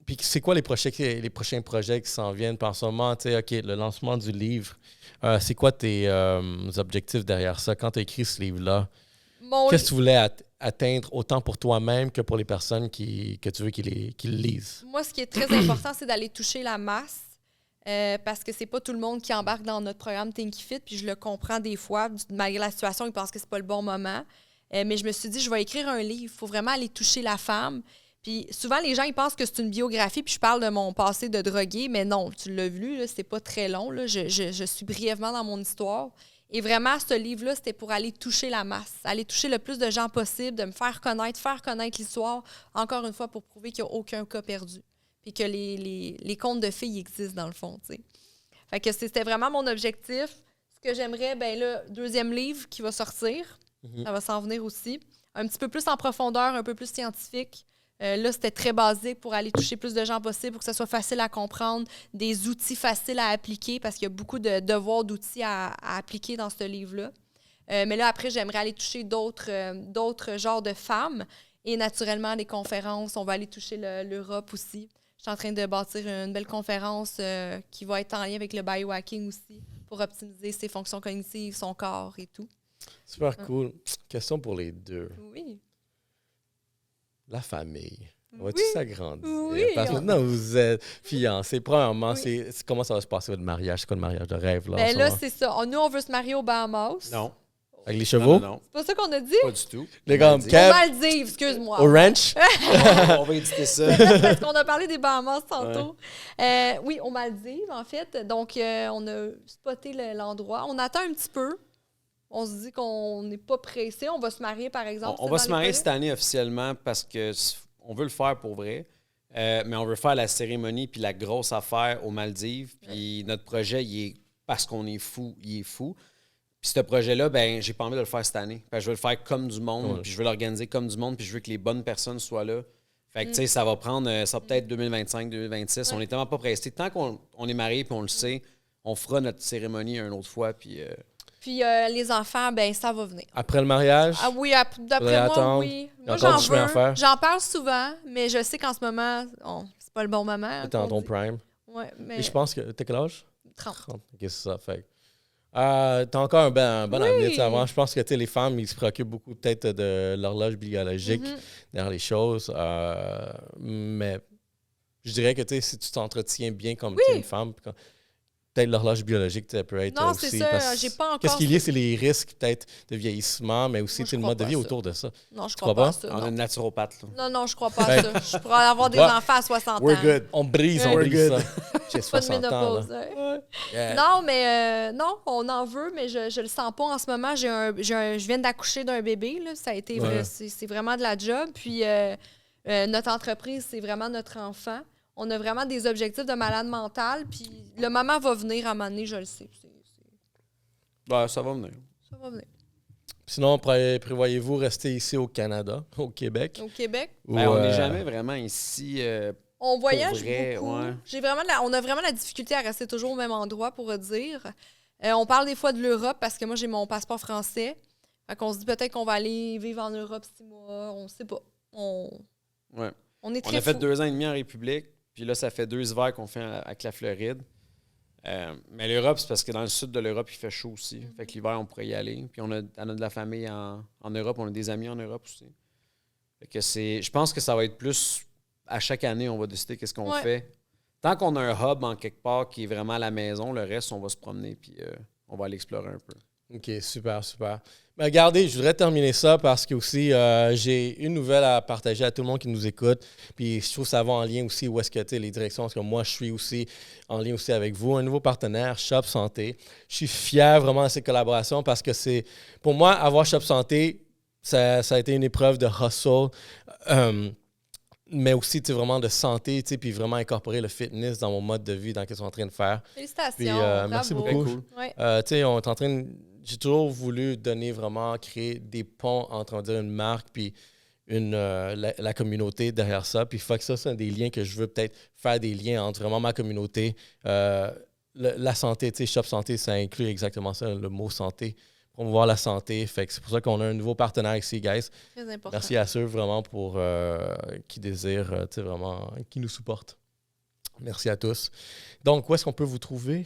Puis c'est quoi les prochains projets qui s'en viennent? Puis en ce moment, tu sais, OK, le lancement du livre, c'est quoi tes objectifs derrière ça? Quand tu as écrit ce livre-là, qu'est-ce que tu voulais atteindre autant pour toi-même que pour les personnes que tu veux qu'ils le lisent? Moi, ce qui est très important, c'est d'aller toucher la masse parce que c'est pas tout le monde qui embarque dans notre programme Tinky Fit, puis je le comprends des fois. Malgré la situation, ils pensent que c'est pas le bon moment. Mais je me suis dit, je vais écrire un livre. Il faut vraiment aller toucher la femme. Puis souvent, les gens, ils pensent que c'est une biographie, puis je parle de mon passé de droguée, mais non, tu l'as vu, là, c'est pas très long. Là. Je suis brièvement dans mon histoire. Et vraiment, ce livre-là, c'était pour aller toucher la masse, aller toucher le plus de gens possible, de me faire connaître l'histoire, encore une fois, pour prouver qu'il n'y a aucun cas perdu. Puis que les contes de filles existent, dans le fond, tu sais. Fait que c'était vraiment mon objectif. Ce que j'aimerais, bien là, 2e livre qui va sortir, ça va s'en venir aussi. Un petit peu plus en profondeur, un peu plus scientifique. Là, c'était très basique pour aller toucher plus de gens possible, pour que ce soit facile à comprendre, des outils faciles à appliquer, parce qu'il y a beaucoup de devoirs d'outils à appliquer dans ce livre-là. Mais là, après, j'aimerais aller toucher d'autres genres de femmes et naturellement, des conférences. On va aller toucher l'Europe aussi. Je suis en train de bâtir une belle conférence qui va être en lien avec le biohacking aussi pour optimiser ses fonctions cognitives, son corps et tout. Super cool. Question pour les deux. Oui. La famille. Va-tu s'agrandir? Oui. Parce que maintenant, vous êtes fiancés. Premièrement, comment ça va se passer votre mariage? C'est quoi le mariage de rêve? Là, c'est ça. Nous, on veut se marier aux Bahamas. Non. Avec les chevaux? Non. C'est pas ça qu'on a dit? Pas du tout. Les gars, Aux Maldives, excuse-moi. Au ranch? On va éditer ça. Parce qu'on a parlé des Bahamas tantôt. Oui, aux Maldives, en fait. Donc, on a spoté l'endroit. On attend un petit peu. On se dit qu'on n'est pas pressé. On va se marier, par exemple. On va se marier cette année officiellement parce qu'on veut le faire pour vrai. Mais on veut faire la cérémonie puis la grosse affaire aux Maldives. Puis notre projet, il est parce qu'on est fou, il est fou. Puis ce projet-là, ben j'ai pas envie de le faire cette année. Je veux le faire comme du monde, puis je veux l'organiser comme du monde, puis je veux que les bonnes personnes soient là. Fait que, tu sais, ça va prendre, ça va peut-être 2025, 2026. On est tellement pas pressé. Tant qu'on est mariés puis on le sait, on fera notre cérémonie une autre fois. Puis les enfants, ben ça va venir. Après le mariage? Ah oui, d'après moi, oui. Moi, Encore du chemin à faire. J'en parle souvent, mais je sais qu'en ce moment, c'est pas le bon moment. T'es dans ton prime. Ouais, mais Et je pense que... T'as quel âge? 30. OK, c'est ça. Fait t'as encore un bon avenir. Avant, je pense que les femmes, ils se préoccupent beaucoup peut-être de l'horloge biologique derrière les choses. Mais je dirais que si tu t'entretiens bien comme une femme, peut-être l'horloge biologique peut être non, aussi. c'est ça. J'ai pas encore... Qu'est-ce qu'il y a, c'est les risques peut-être de vieillissement, mais aussi le mode de vie autour de ça. Non, je crois pas à ça. On a une naturopathe. Là. Non, je crois pas à ça. Je pourrais avoir des enfants à 60 ans. We're good. On brise ça. J'ai 60 ans. Là. Non, mais non, on en veut, mais je le sens pas en ce moment. Je viens d'accoucher d'un bébé. Là. Ça a été c'est vraiment de la job. Puis notre entreprise, c'est vraiment notre enfant. On a vraiment des objectifs de malade mental, puis le moment va venir à un moment donné, je le sais. Ben, ça va venir. Ça va venir. Sinon, prévoyez-vous rester ici au Canada, au Québec? Au Québec? Ben, on n'est jamais vraiment ici. On voyage vrai, beaucoup. Ouais. On a vraiment la difficulté à rester toujours au même endroit, pour dire. On parle des fois de l'Europe, parce que moi, j'ai mon passeport français. Fait qu'on se dit peut-être qu'on va aller vivre en Europe 6 mois. On sait pas. On est très On a fait fous. 2 ans et demi en République. Puis là, ça fait 2 hivers qu'on fait avec la Floride. Mais l'Europe, c'est parce que dans le sud de l'Europe, il fait chaud aussi. Fait que l'hiver, on pourrait y aller. Puis on a de la famille en Europe. On a des amis en Europe aussi. Fait que je pense que ça va être plus... À chaque année, on va décider qu'est-ce qu'on fait. Tant qu'on a un hub en quelque part qui est vraiment à la maison, le reste, on va se promener puis on va aller explorer un peu. OK, super. Mais regardez, je voudrais terminer ça parce que aussi j'ai une nouvelle à partager à tout le monde qui nous écoute. Puis je trouve que ça va en lien aussi où est-ce que les directions, parce que moi, je suis aussi en lien aussi avec vous. Un nouveau partenaire, Shop Santé. Je suis fier vraiment de ces collaborations parce que pour moi, avoir Shop Santé, ça a été une épreuve de hustle. Mais aussi vraiment de santé, puis vraiment incorporer le fitness dans mon mode de vie, dans ce que je suis en train de faire. Félicitations. Puis, merci beaucoup. Cool. Ouais. On est en train j'ai toujours voulu créer des ponts entre, on va dire, une marque puis la communauté derrière ça. Puis ça, c'est des liens que je veux peut-être faire des liens entre vraiment ma communauté. La santé, Shop Santé, ça inclut exactement ça, le mot santé. Promouvoir la santé. Fait que c'est pour ça qu'on a un nouveau partenaire ici, guys. Très important. Merci à ceux vraiment pour qui désirent, vraiment, qui nous supportent. Merci à tous. Donc, où est-ce qu'on peut vous trouver?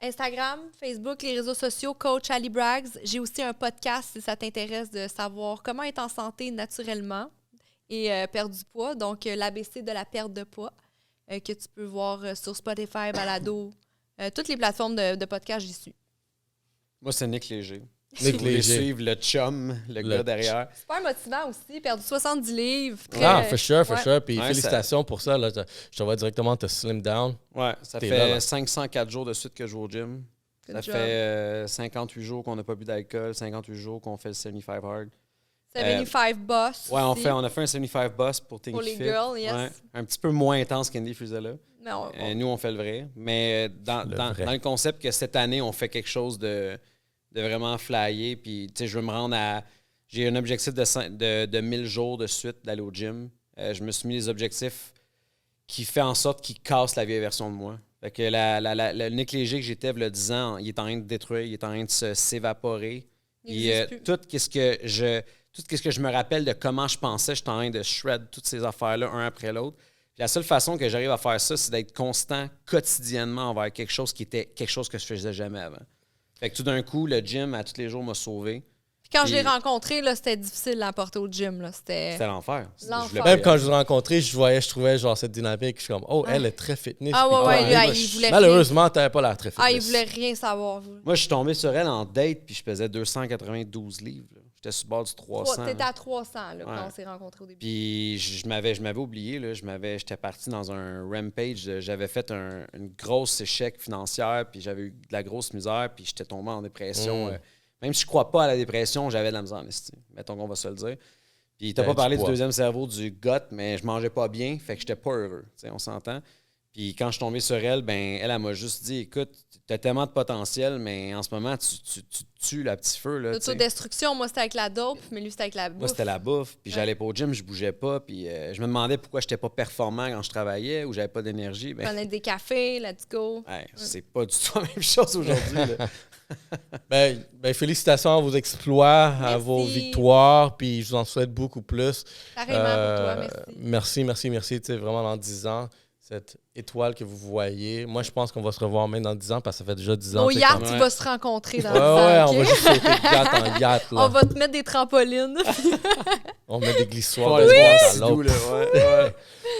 Instagram, Facebook, les réseaux sociaux, Coach Ali Braggs. J'ai aussi un podcast si ça t'intéresse de savoir comment être en santé naturellement et perdre du poids. Donc, l'ABC de la perte de poids que tu peux voir sur Spotify, Balado, toutes les plateformes de podcast, j'y suis. Moi, c'est Nick Léger. Nick Si vous voulez Léger. suivre le chum, le gars derrière. Super motivant aussi, perdu 70 livres. For sure. Puis Ouais, félicitations pour ça. Là, je te vois directement te slim down. Ouais, ça T'es fait là. 504 jours de suite que je vais au gym. Good Ça job. fait 58 jours qu'on n'a pas bu d'alcool, 58 jours qu'on fait le 75 hard. 75 Boss. Ouais, on aussi. a fait un 75 boss pour Think Pour les Fit. girls, yes. Ouais, un petit peu moins intense qu'Andy faisait là. Non, Nous, on fait le vrai. Mais dans le concept que cette année, on fait quelque chose de vraiment flyer. Puis, tu sais, je veux me rendre à... J'ai un objectif de 1000 jours de suite d'aller au gym. Je me suis mis des objectifs qui fait en sorte qu'ils cassent la vieille version de moi. Fait que le Nick Léger que j'étais il y a 10 ans, il est en train de détruire, il est en train de s'évaporer. Il Et existe plus. tout ce que je me rappelle de comment je pensais, je suis en train de shred toutes ces affaires-là, un après l'autre. Puis la seule façon que j'arrive à faire ça, c'est d'être constant quotidiennement envers quelque chose qui était quelque chose que je faisais jamais avant. Fait que tout d'un coup, le gym, à tous les jours, m'a sauvé. Puis quand je l'ai rencontré, là, c'était difficile de l'emporter au gym. Là. C'était l'enfer. L'enfer. Je voulais Même pas y quand aller. je l'ai rencontré, je trouvais genre cette dynamique. Je suis comme, oh, elle est très fitness. Ah Puis ouais, toi, ouais, elle, lui, il voulait malheureusement, t'avais pas l'air très fitness. Ah, il voulait rien savoir. Vous. Moi, je suis tombé sur elle en date, puis je pesais 292 livres. Là. J'étais sur le bord du 300. T'étais à 300 là, Ouais. quand on s'est rencontrés au début. Puis je m'avais oublié. Là. J'étais parti dans un rampage. J'avais fait une grosse échec financière, puis j'avais eu de la grosse misère, puis j'étais tombé en dépression. Même si je crois pas à la dépression, j'avais de la misère en estime. Mettons qu'on va se le dire. Puis t'as pas parlé du deuxième cerveau, du gut, mais je mangeais pas bien, fait que j'étais pas heureux. On s'entend. Puis quand je suis tombé sur elle, ben elle m'a juste dit, écoute, t'as tellement de potentiel, mais en ce moment, tu tues le petit feu. L'autodestruction, moi, c'était avec la dope, mais lui, c'était avec la bouffe. Moi, c'était la bouffe. Puis j'allais pas au gym, je bougeais pas. Puis je me demandais pourquoi j'étais pas performant quand je travaillais ou j'avais pas d'énergie. Ben, prenais des cafés, let's go. C'est pas du tout la même chose aujourd'hui. Ben, félicitations à vos exploits, à vos victoires, puis je vous en souhaite beaucoup plus. Carrément pour toi, merci. Merci. Tu sais, vraiment, dans 10 ans, cette étoile que vous voyez. Moi, je pense qu'on va se revoir même dans 10 ans, parce que ça fait déjà 10 ans. Au yacht, tu vas se rencontrer dans 10 ans. Okay? On va juste sauter de yacht en yacht. Là. On va te mettre des trampolines. On met des glissoires de l'autre.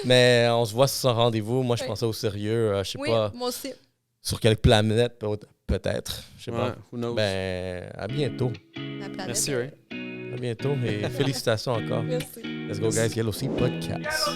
Mais on se voit sur son rendez-vous. Moi, je pensais au sérieux. Je sais pas. Moi aussi. Sur quelle planète, peut-être. Je sais pas. Who knows? Ben, à bientôt. La planète. Merci, Ray. À bientôt et félicitations encore. Merci. Let's go, guys. Yellow Sea Podcast.